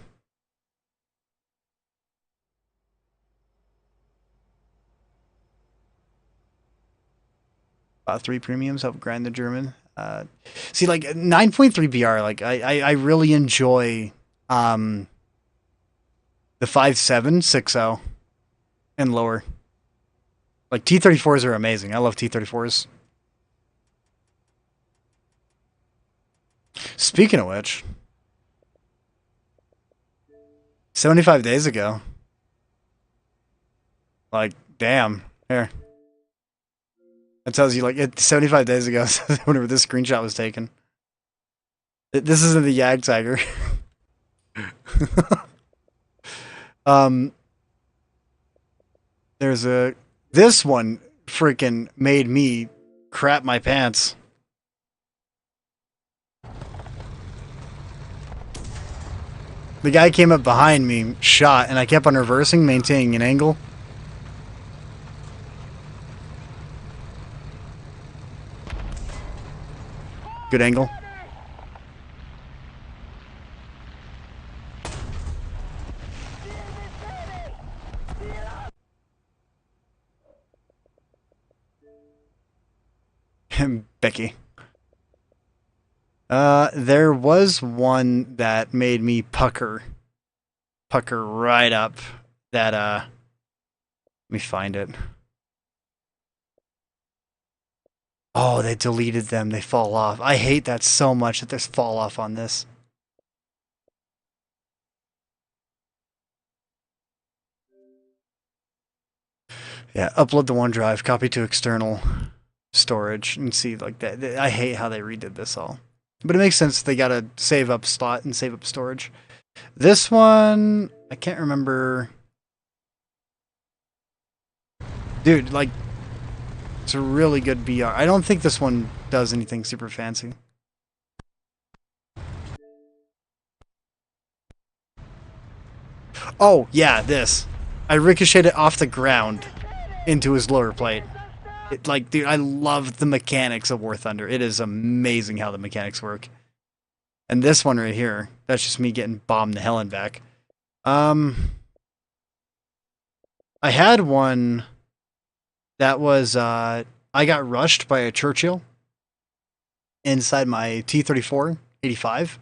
About 3 premiums help grind the German. See, like 9.3 BR, like I really enjoy the 5760 and lower. Like T34s are amazing. I love T34s. Speaking of which, 75 days ago. Like, damn. Here. That tells you, like, 75 days ago, whenever this screenshot was taken. This isn't the Yag Tiger. There's a... This one freaking made me crap my pants. The guy came up behind me, shot, and I kept on reversing, maintaining an angle. Good angle. Becky. There was one that made me pucker right up. That, let me find it. Oh, they deleted them. They fall off. I hate that so much that there's fall off on this. Yeah, upload to OneDrive, copy to external storage, and see like that. I hate how they redid this all. But it makes sense. They gotta save up slot and save up storage. This one, I can't remember. Dude, like, it's a really good BR. I don't think this one does anything super fancy. Oh, yeah, this. I ricocheted off the ground into his lower plate. Like, dude, I love the mechanics of War Thunder. It is amazing how the mechanics work. And this one right here, that's just me getting bombed to hell and back. I had one that was, I got rushed by a Churchill inside my T-34 HE 85.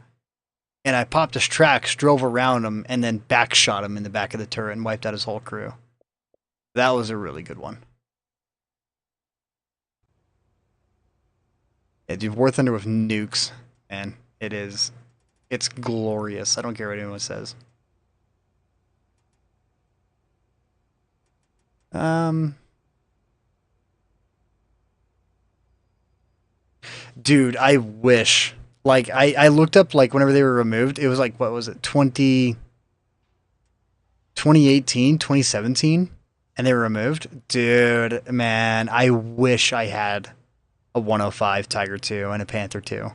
And I popped his tracks, drove around him, and then back shot him in the back of the turret and wiped out his whole crew. That was a really good one. Yeah, dude, War Thunder with nukes, man. It's glorious. I don't care what anyone says. Dude, I wish. Like, I looked up, like, whenever they were removed, it was like, what was it, 2018, 2017? And they were removed? Dude, man, I wish I had a 105 Tiger 2 and a Panther 2.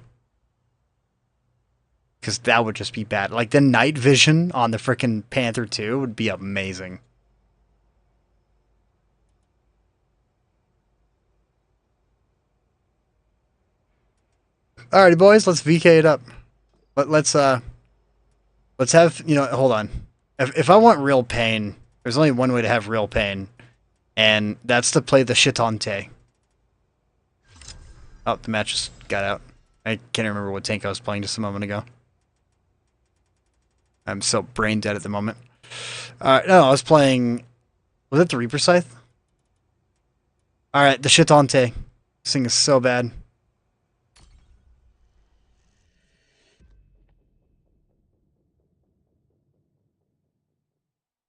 Because that would just be bad. Like, the night vision on the frickin' Panther 2 would be amazing. Alrighty, boys, let's VK it up. Let's have, hold on. If I want real pain, there's only one way to have real pain, and that's to play the Shitante. Oh, the match just got out. I can't remember what tank I was playing just a moment ago. I'm so brain dead at the moment. No, I was playing... Was it the Reaper Scythe? Alright, the Shitante. This thing is so bad.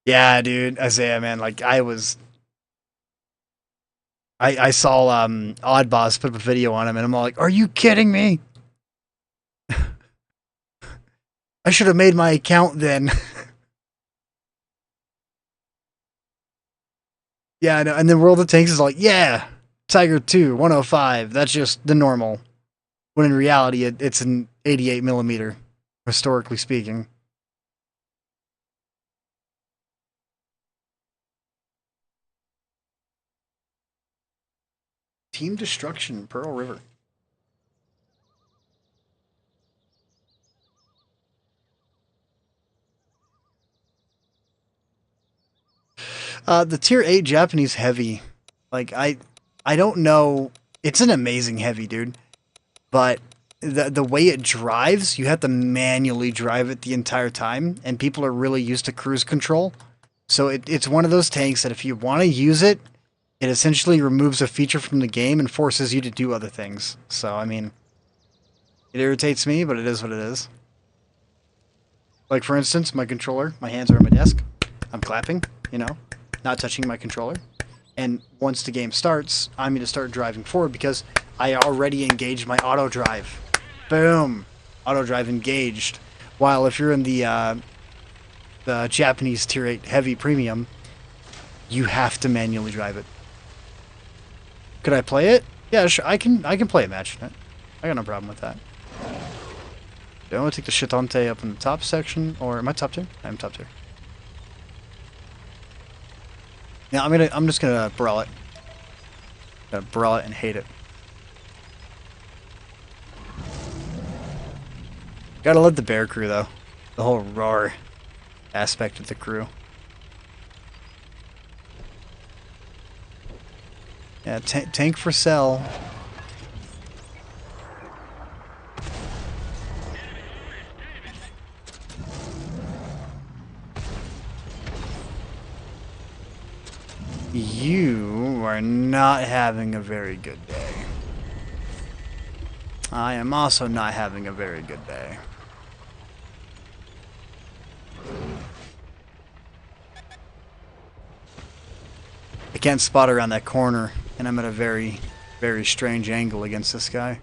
Yeah, dude, Isaiah, man, like, I saw Oddboss put up a video on him, and I'm all like, are you kidding me? I should have made my account then. Yeah, I know. And then World of Tanks is like, yeah, Tiger 2, 105. That's just the normal. When in reality, it's an 88 millimeter, historically speaking. Team Destruction, Pearl River. The tier 8 Japanese heavy, like, I don't know. It's an amazing heavy, dude. But the way it drives, you have to manually drive it the entire time, and people are really used to cruise control. So it's one of those tanks that if you want to use it, it essentially removes a feature from the game and forces you to do other things. So, I mean, it irritates me, but it is what it is. Like, for instance, my controller, my hands are on my desk. I'm clapping, you know, not touching my controller. And once the game starts, I'm going to start driving forward because I already engaged my auto drive. Boom! Auto drive engaged. While if you're in the Japanese Tier 8 Heavy Premium, you have to manually drive it. Could I play it? Yeah, sure. I can play a match. I got no problem with that. Do I want to take the Shitante up in the top section, or am I top tier? I'm top tier. Yeah, I'm just gonna brawl it. Gonna brawl it and hate it. Gotta love the bear crew though. The whole roar aspect of the crew. Yeah, tank for sell. You are not having a very good day. I am also not having a very good day. I can't spot around that corner, and I'm at a very, very strange angle against this guy.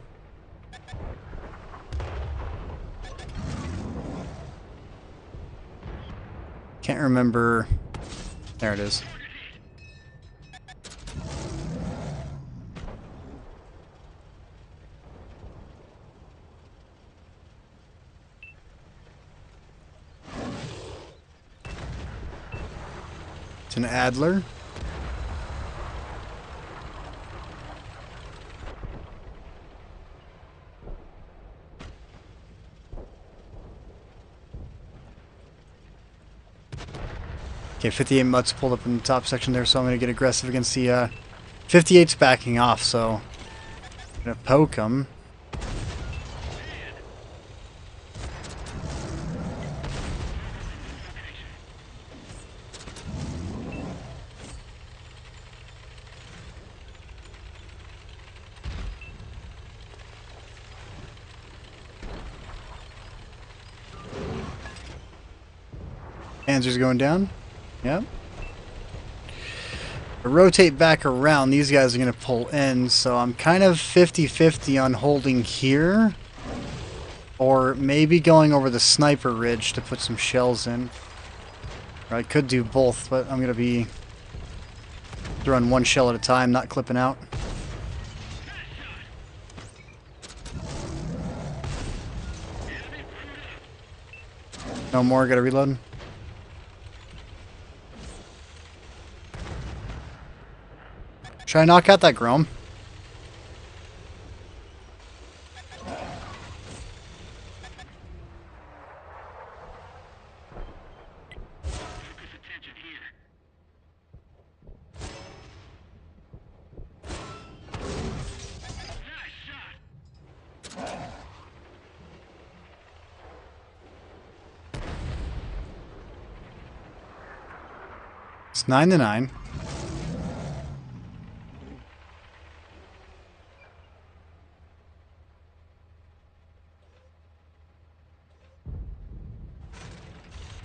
Can't remember. There it is. It's an Adler. Okay, 58 Mutts pulled up in the top section there, so I'm going to get aggressive against the 58's backing off, so I'm going to poke him. Panzer's going down. Yep. Rotate back around, these guys are going to pull in, so I'm kind of 50-50 on holding here, or maybe going over the sniper ridge to put some shells in. Or I could do both, but I'm going to be throwing one shell at a time, not clipping out. No more, gotta reload. Should I knock out that Grom? It's 9-9.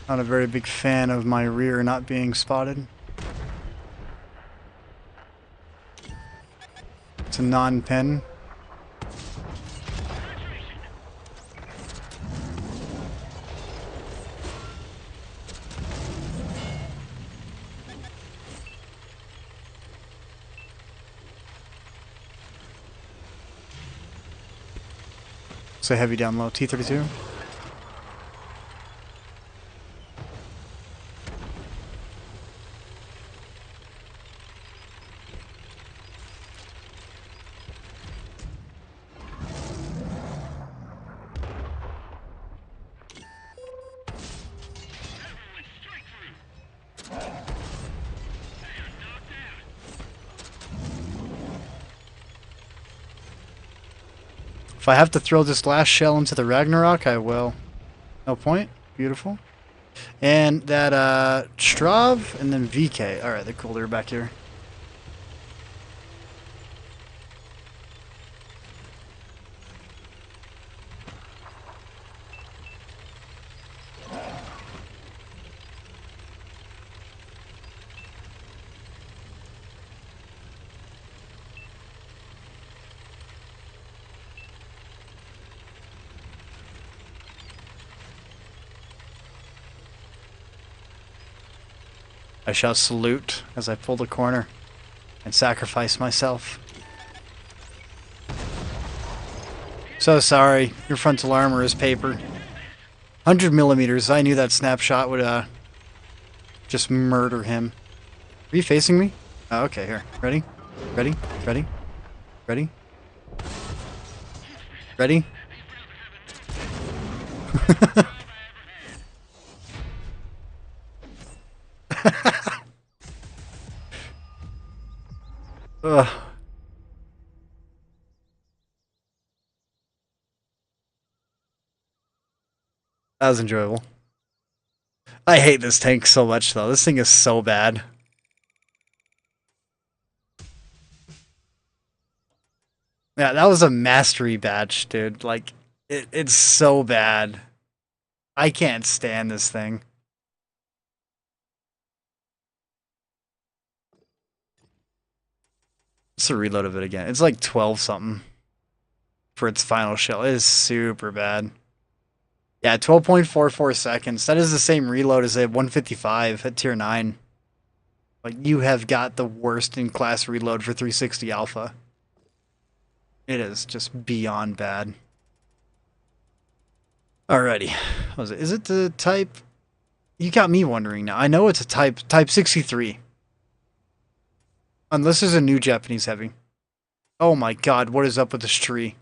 Not a very big fan of my rear not being spotted. It's a non-pin. So heavy down low. T-32. If I have to throw this last shell into the Ragnarok, I will. No point. Beautiful. And that Strav and then VK. Alright, they're cool. They're back here. I shall salute as I pull the corner and sacrifice myself. So sorry, your frontal armor is paper. 100 millimeters, I knew that snapshot would just murder him. Are you facing me? Oh, okay, here. Ready? Ready? Ready? Ready? Ready? Ugh. That was enjoyable. I hate this tank so much, though. This thing is so bad. Yeah, that was a mastery batch, dude. Like, it's so bad. I can't stand this thing. It's a reload of it again. It's like 12 something for its final shell. It is super bad. Yeah, 12.44 seconds. That is the same reload as a 155 at tier 9. Like, you have got the worst in class reload for 360 alpha. It is just beyond bad. Alrighty. What was it? Is it the type? You got me wondering now. I know it's a type 63. Unless there's a new Japanese heavy. Oh my god, what is up with this tree?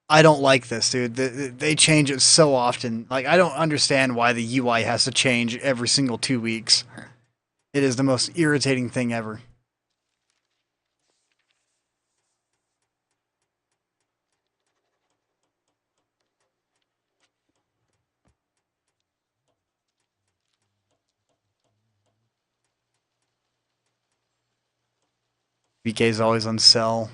I don't like this, dude. They change it so often. Like, I don't understand why the UI has to change every single 2 weeks. It is the most irritating thing ever. VK is always on sell.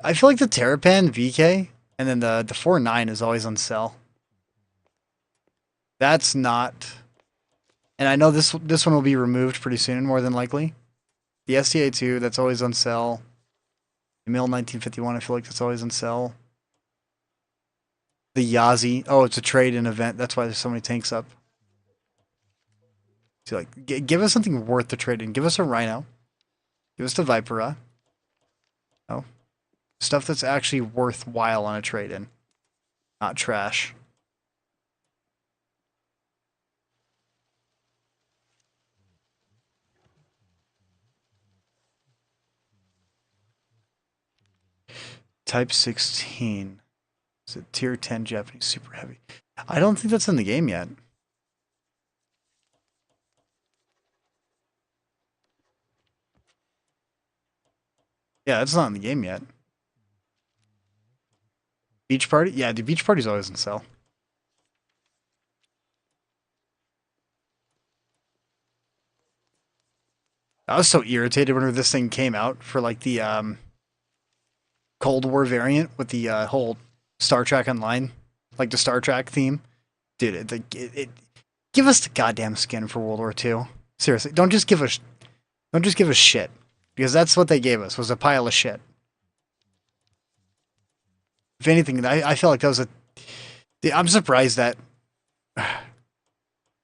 I feel like the Terrapan VK and then the 4.9 is always on sale. That's not, and I know this one will be removed pretty soon, more than likely. The STA2, that's always on sale. The Mill 1951, I feel like that's always on sale. The Yazi, oh, it's a trade-in event. That's why there's so many tanks up. So like, give us something worth the trade-in. Give us a Rhino. Give us the Vipera. Oh, stuff that's actually worthwhile on a trade-in, not trash. Type 16. Is it tier 10 Japanese super heavy? I don't think that's in the game yet. Yeah, it's not in the game yet. Beach Party? Yeah, the Beach Party's always on sale. I was so irritated whenever this thing came out for like the Cold War variant with the whole Star Trek Online, like the Star Trek theme. Dude, give us the goddamn skin for World War II. Seriously, don't just give us shit, because that's what they gave us, was a pile of shit. If anything, I feel like that was a. I'm surprised that,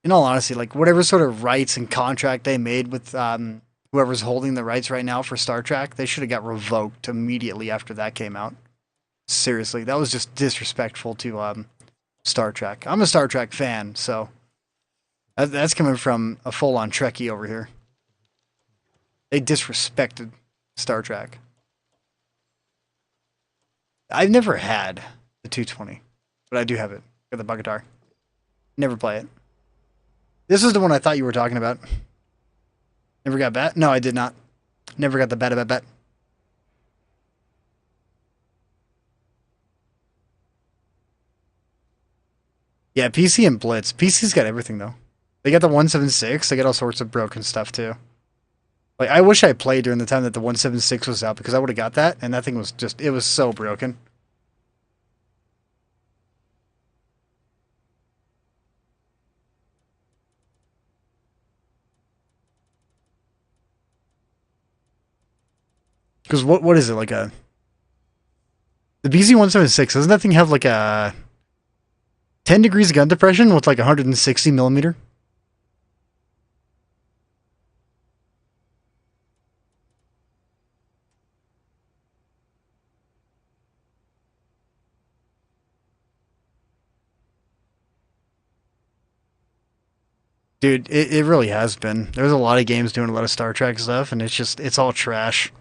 in all honesty, like whatever sort of rights and contract they made with whoever's holding the rights right now for Star Trek, they should have got revoked immediately after that came out. Seriously, that was just disrespectful to Star Trek. I'm a Star Trek fan, so that's coming from a full-on Trekkie over here. They disrespected Star Trek. I've never had the 220, but I do have it. Got the Bagatar. Never play it. This is the one I thought you were talking about. Never got bat? No, I did not. Never got the bat. Yeah, PC and Blitz. PC's got everything, though. They got the 176. They got all sorts of broken stuff, too. Like, I wish I played during the time that the 176 was out, because I would have got that, and that thing was just, it was so broken. Because what is it, like a... The BZ-176, doesn't that thing have like a 10 degrees gun depression with like 160 millimeter? Dude, it really has been. There's a lot of games doing a lot of Star Trek stuff, and it's all trash.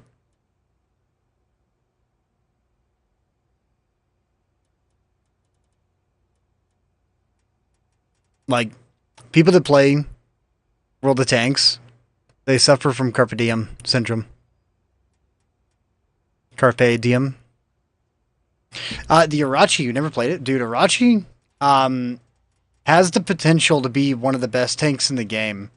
Like, people that play World of Tanks, they suffer from Carpe Diem syndrome. Carpe Diem. The Irachi, you never played it? Dude, Irachi has the potential to be one of the best tanks in the game.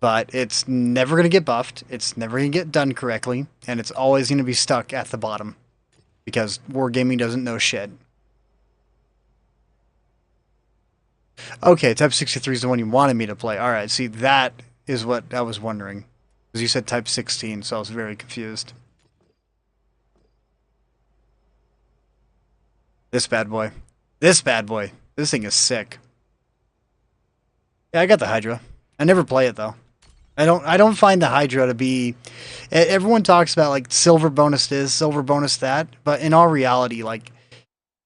But it's never going to get buffed. It's never going to get done correctly. And it's always going to be stuck at the bottom. Because Wargaming doesn't know shit. Okay, Type 63 is the one you wanted me to play. Alright, see, that is what I was wondering. Because you said Type 16, so I was very confused. This bad boy. This bad boy. This thing is sick. Yeah, I got the Hydra. I never play it, though. I don't find the Hydra to be... Everyone talks about, like, silver bonus this, silver bonus that. But in all reality, like,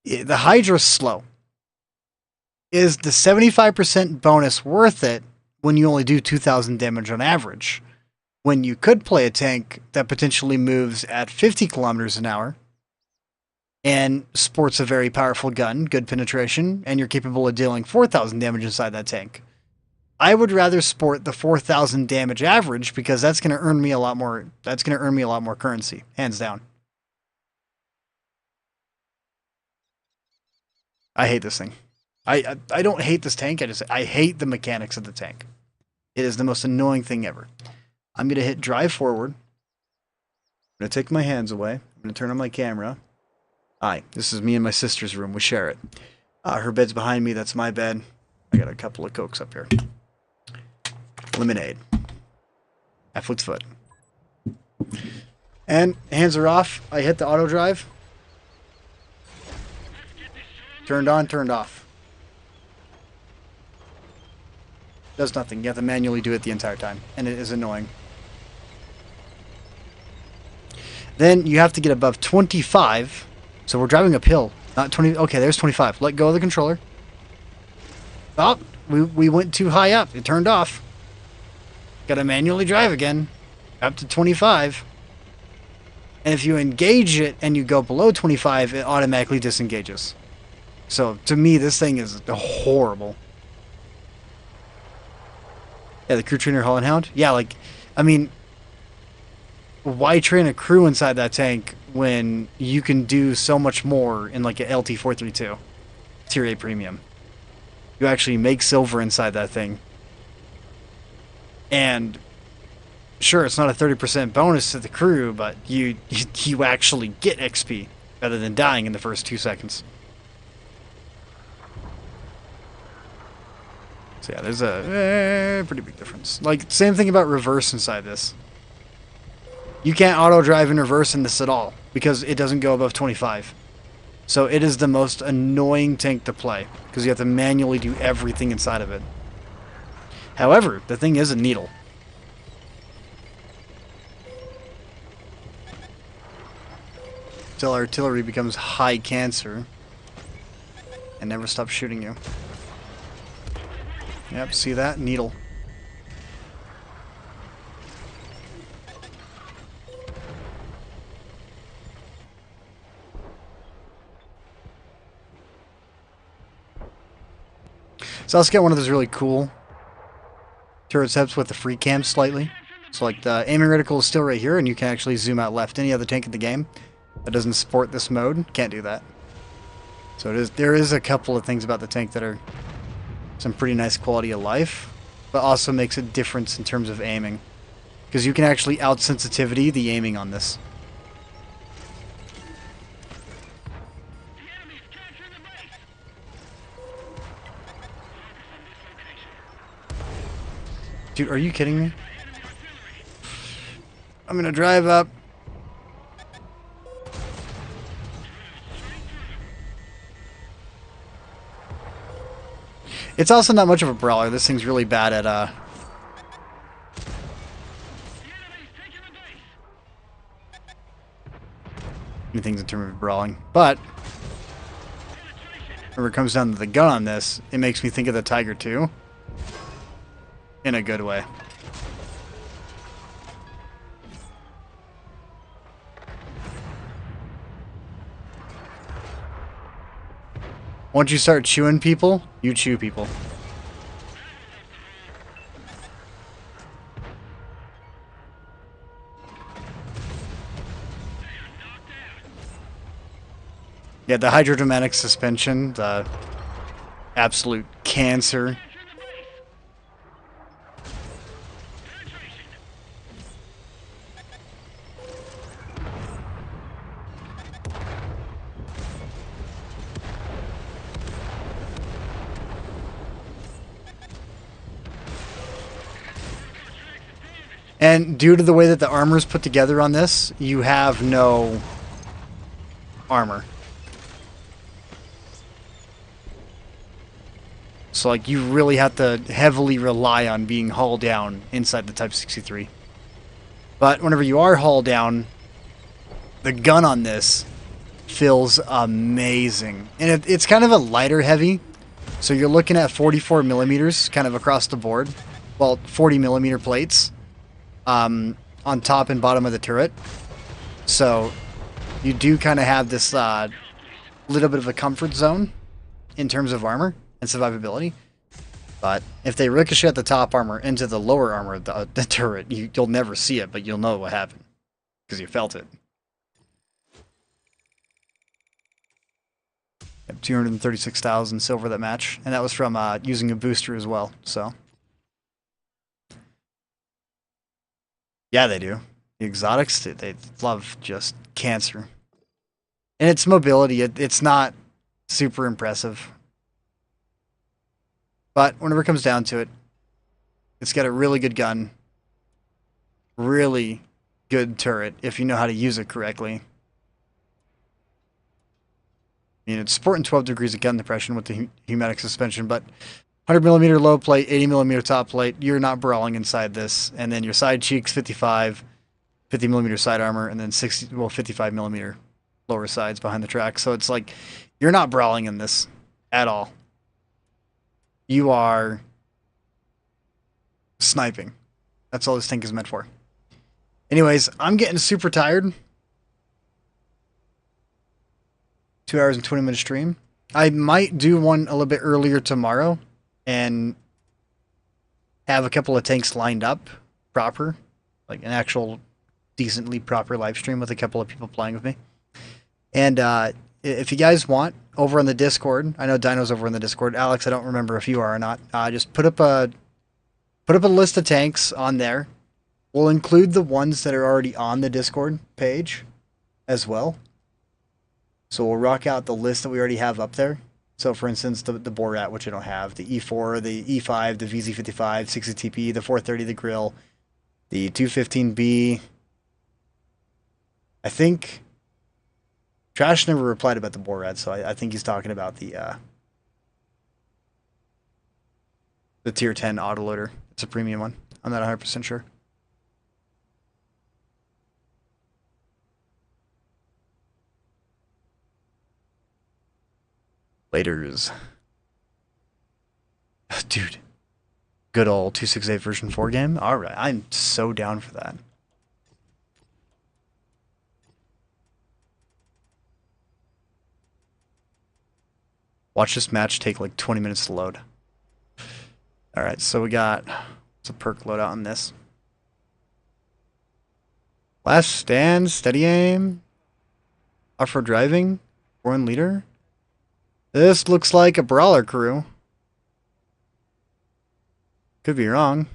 the Hydra's slow. Is the 75% bonus worth it when you only do 2,000 damage on average? When you could play a tank that potentially moves at 50 kilometers an hour and sports a very powerful gun, good penetration, and you're capable of dealing 4,000 damage inside that tank. I would rather sport the 4,000 damage average because that's going to earn me a lot more. That's going to earn me a lot more currency, hands down. I hate this thing. I don't hate this tank. I hate the mechanics of the tank. It is the most annoying thing ever. I'm going to hit drive forward. I'm going to take my hands away. I'm I'm going to turn on my camera. Hi, this is me and my sister's room. We share it. Her bed's behind me. That's my bed. I got a couple of Cokes up here. Lemonade. Affleck's foot. And hands are off. I hit the auto drive. Turned on, turned off. Does nothing. You have to manually do it the entire time. And it is annoying. Then you have to get above 25. So we're driving uphill. Not 20. Okay, there's 25. Let go of the controller. Oh, we went too high up. It turned off. Gotta manually drive again. Up to 25. And if you engage it and you go below 25, it automatically disengages. So, to me, this thing is horrible. Yeah, the crew trainer Hull and Hound. Yeah, like, I mean, why train a crew inside that tank when you can do so much more in, like, a LT-432? Tier 8 Premium. You actually make silver inside that thing. And, sure, it's not a 30% bonus to the crew, but you actually get XP, rather than dying in the first 2 seconds. So yeah, there's a pretty big difference. Like, same thing about reverse inside this. You can't auto-drive in reverse in this at all, because it doesn't go above 25. So it is the most annoying tank to play, because you have to manually do everything inside of it. However, the thing is a needle. Until artillery becomes high cancer and never stops shooting you. Yep, see that? Needle. So let's get one of those really cool turret steps with the free cam slightly. So like the aiming reticle is still right here, and you can actually zoom out left. Any other tank in the game that doesn't support this mode can't do that. So there is a couple of things about the tank that are some pretty nice quality of life, but also makes a difference in terms of aiming. Because you can actually out-sensitivity the aiming on this. Dude, are you kidding me? I'm gonna drive up. It's also not much of a brawler. This thing's really bad at, many things in terms of brawling. But, whenever it comes down to the gun on this, it makes me think of the Tiger II. In a good way. Once you start chewing people, you chew people. Yeah, the hydrodynamic suspension, the absolute cancer. And due to the way that the armor is put together on this, you have no armor. So, like, you really have to heavily rely on being hull down inside the Type 63. But whenever you are hull down, the gun on this feels amazing. And it's kind of a lighter heavy. So you're looking at 44 millimeters kind of across the board. Well, 40 millimeter plates. On top and bottom of the turret. So you do kind of have this little bit of a comfort zone in terms of armor and survivability. But if they ricochet the top armor into the lower armor of the turret, you'll never see it, but you'll know what happened because you felt it. 236,000 silver that match, and that was from using a booster as well. So yeah, they do. The exotics, they love just cancer. And its mobility, it's not super impressive. But whenever it comes down to it, it's got a really good gun. Really good turret if you know how to use it correctly. I mean, it's sporting 12 degrees of gun depression with the pneumatic suspension, but 100mm low plate, 80mm top plate, you're not brawling inside this. And then your side cheeks, 55, 50mm side armor, and then 55mm lower sides behind the track. So it's like, you're not brawling in this at all. You are sniping. That's all this tank is meant for. Anyways, I'm getting super tired. 2 hours and 20 minute stream. I might do one a little bit earlier tomorrow and have a couple of tanks lined up proper, like an actual decently proper live stream with a couple of people playing with me. And if you guys want, over on the Discord, I know Dino's over on the Discord. Alex, I don't remember if you are or not. Just put up a list of tanks on there. We'll include the ones that are already on the Discord page as well. So we'll rock out the list that we already have up there. So for instance, the Borat, which I don't have, the E4, the E5, the VZ55, 60TP, the 430, the Grill, the 215B. I think Trash never replied about the Borat, so I think he's talking about the tier 10 autoloader. It's a premium one. I'm not 100% sure. Laters. Dude. Good old 268 version 4 game? Alright, I'm so down for that. Watch this match take like 20 minutes to load. Alright, so we got... What's a perk loadout on this? Last stand, steady aim. Off-road driving. 4-in leader. This looks like a brawler crew. Could be wrong.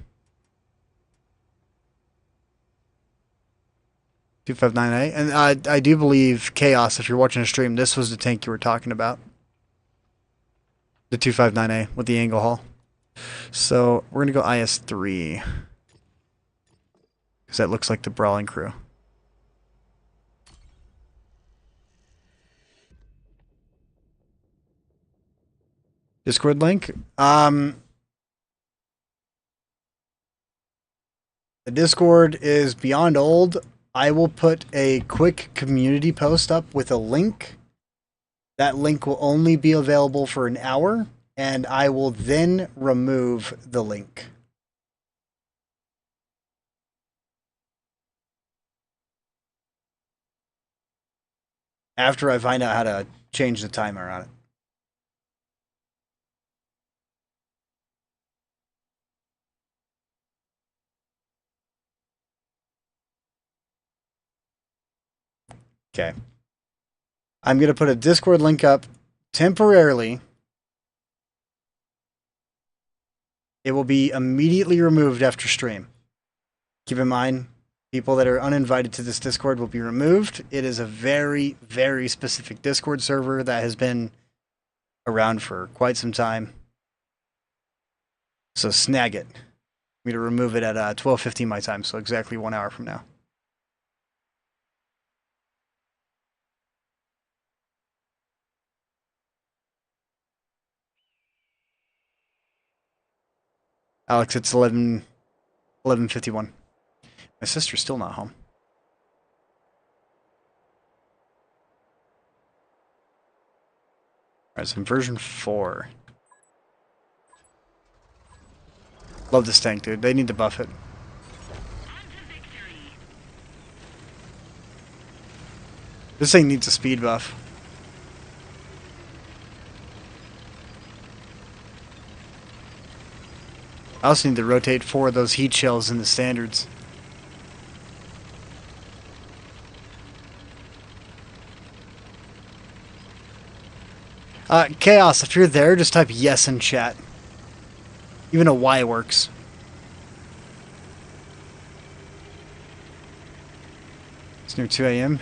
259A. And I do believe, Chaos, if you're watching a stream, this was the tank you were talking about. The 259A with the angle hull. So we're going to go IS-3. Because that looks like the brawling crew. Discord link. The Discord is beyond old. I will put a quick community post up with a link. That link will only be available for an hour, and I will then remove the link. After I find out how to change the timer on it. Okay. I'm going to put a Discord link up temporarily. It will be immediately removed after stream. Keep in mind, people that are uninvited to this Discord will be removed. It is a very, very specific Discord server that has been around for quite some time. So snag it. I'm going to remove it at 12:15 my time, so exactly 1 hour from now. Alex, it's 11:51. My sister's still not home. Alright, so in version 4. Love this tank, dude. They need to buff it. This thing needs a speed buff. I also need to rotate 4 of those heat shells in the standards. Chaos, if you're there, just type yes in chat. Even a Y works. It's near 2 a.m.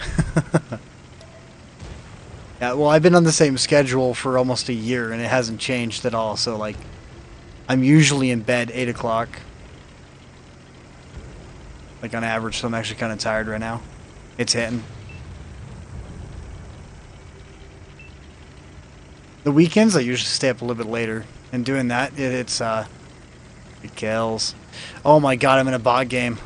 Yeah, well, I've been on the same schedule for almost a year, and it hasn't changed at all. So, like, I'm usually in bed 8 o'clock. Like, on average, so I'm actually kind of tired right now. It's hitting. The weekends, I usually stay up a little bit later. And doing that, it kills. Oh my god, I'm in a bot game.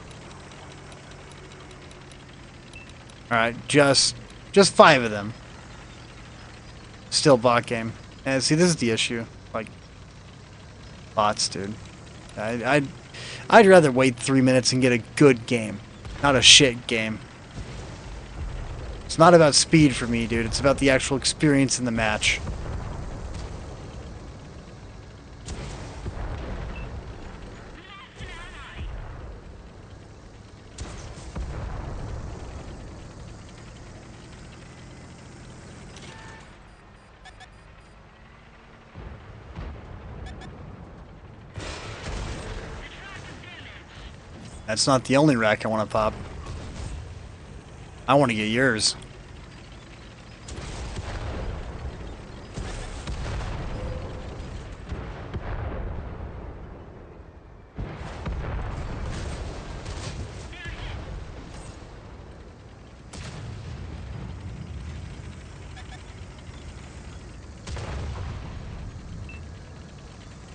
Alright, just 5 of them. Still bot game. And see, this is the issue. Like, bots, dude. I'd rather wait 3 minutes and get a good game, not a shit game. It's not about speed for me, dude. It's about the actual experience in the match. That's not the only rack I want to pop. I want to get yours.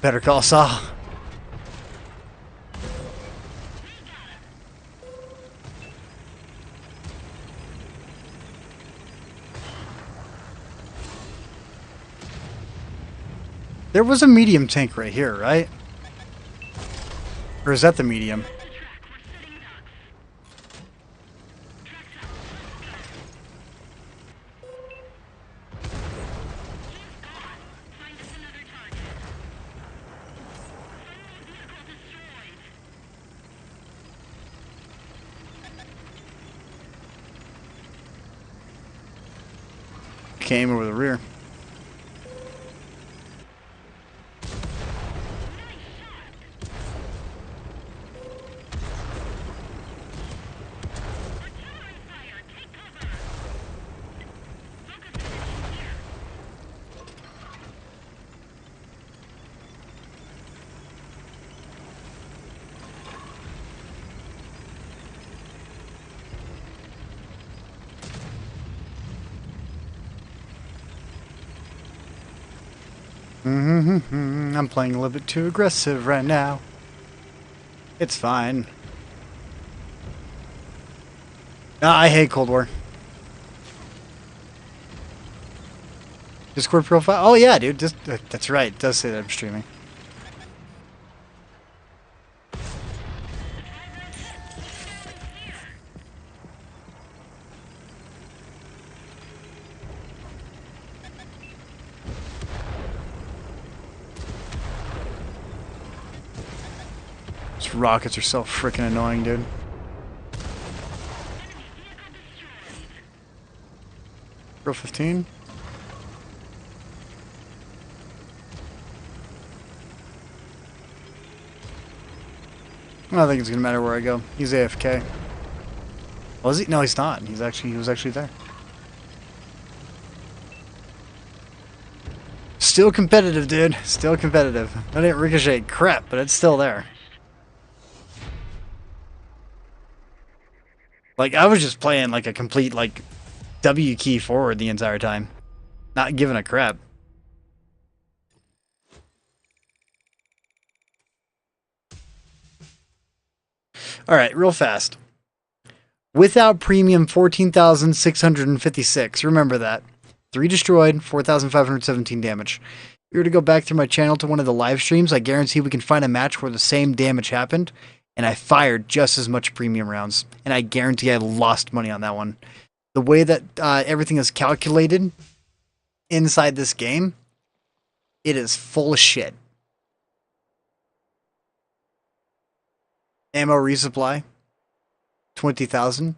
Better Call Saul. There was a medium tank right here, right? Or is that the medium? Came over the rear. I'm playing a little bit too aggressive right now. It's fine. I hate Cold War. Discord profile? Oh yeah, dude. That's right. It does say that I'm streaming. These rockets are so freaking annoying, dude. Row 15? I don't think it's gonna matter where I go. He's AFK. Was he? No, he's not. He was actually there. Still competitive, dude. Still competitive. I didn't ricochet crap, but it's still there. Like, I was just playing like a complete, like, W key forward the entire time. Not giving a crap. Alright, real fast. Without premium, 14,656. Remember that. 3 destroyed, 4,517 damage. If you were to go back through my channel to one of the live streams, I guarantee we can find a match where the same damage happened, and I fired just as much premium rounds. And I guarantee I lost money on that one. The way that everything is calculated inside this game, it is full of shit. Ammo resupply, 20,000.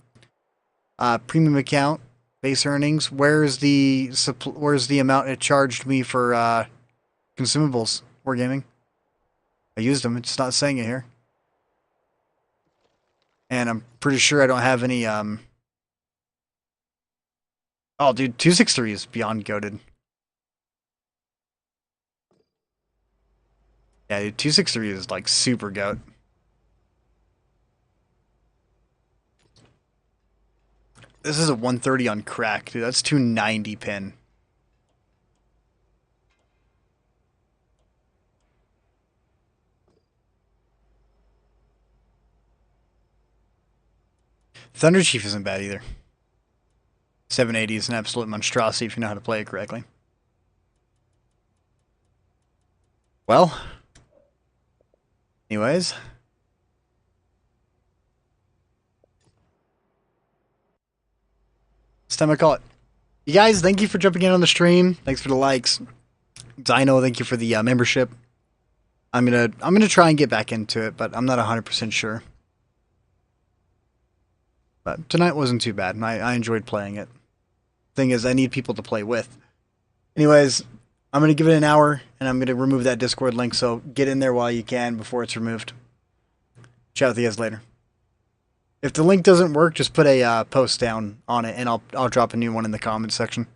Premium account, base earnings. Where's the amount it charged me for consumables? Wargaming. I used them. It's not saying it here. And I'm pretty sure I don't have any Oh, dude, 263 is beyond goated. Yeah, dude, 263 is like super goat. This is a 130 on crack, dude. That's 290 pin. Thunder Chief isn't bad either. 780 is an absolute monstrosity if you know how to play it correctly. Well, anyways. It's time I call it. You guys, thank you for jumping in on the stream. Thanks for the likes. Dino, thank you for the membership. I'm gonna try and get back into it, but I'm not 100% sure. But tonight wasn't too bad, and I enjoyed playing it. Thing is, I need people to play with. Anyways, I'm gonna give it an hour, and I'm gonna remove that Discord link. So get in there while you can before it's removed. Chat with you guys later. If the link doesn't work, just put a post down on it, and I'll drop a new one in the comments section.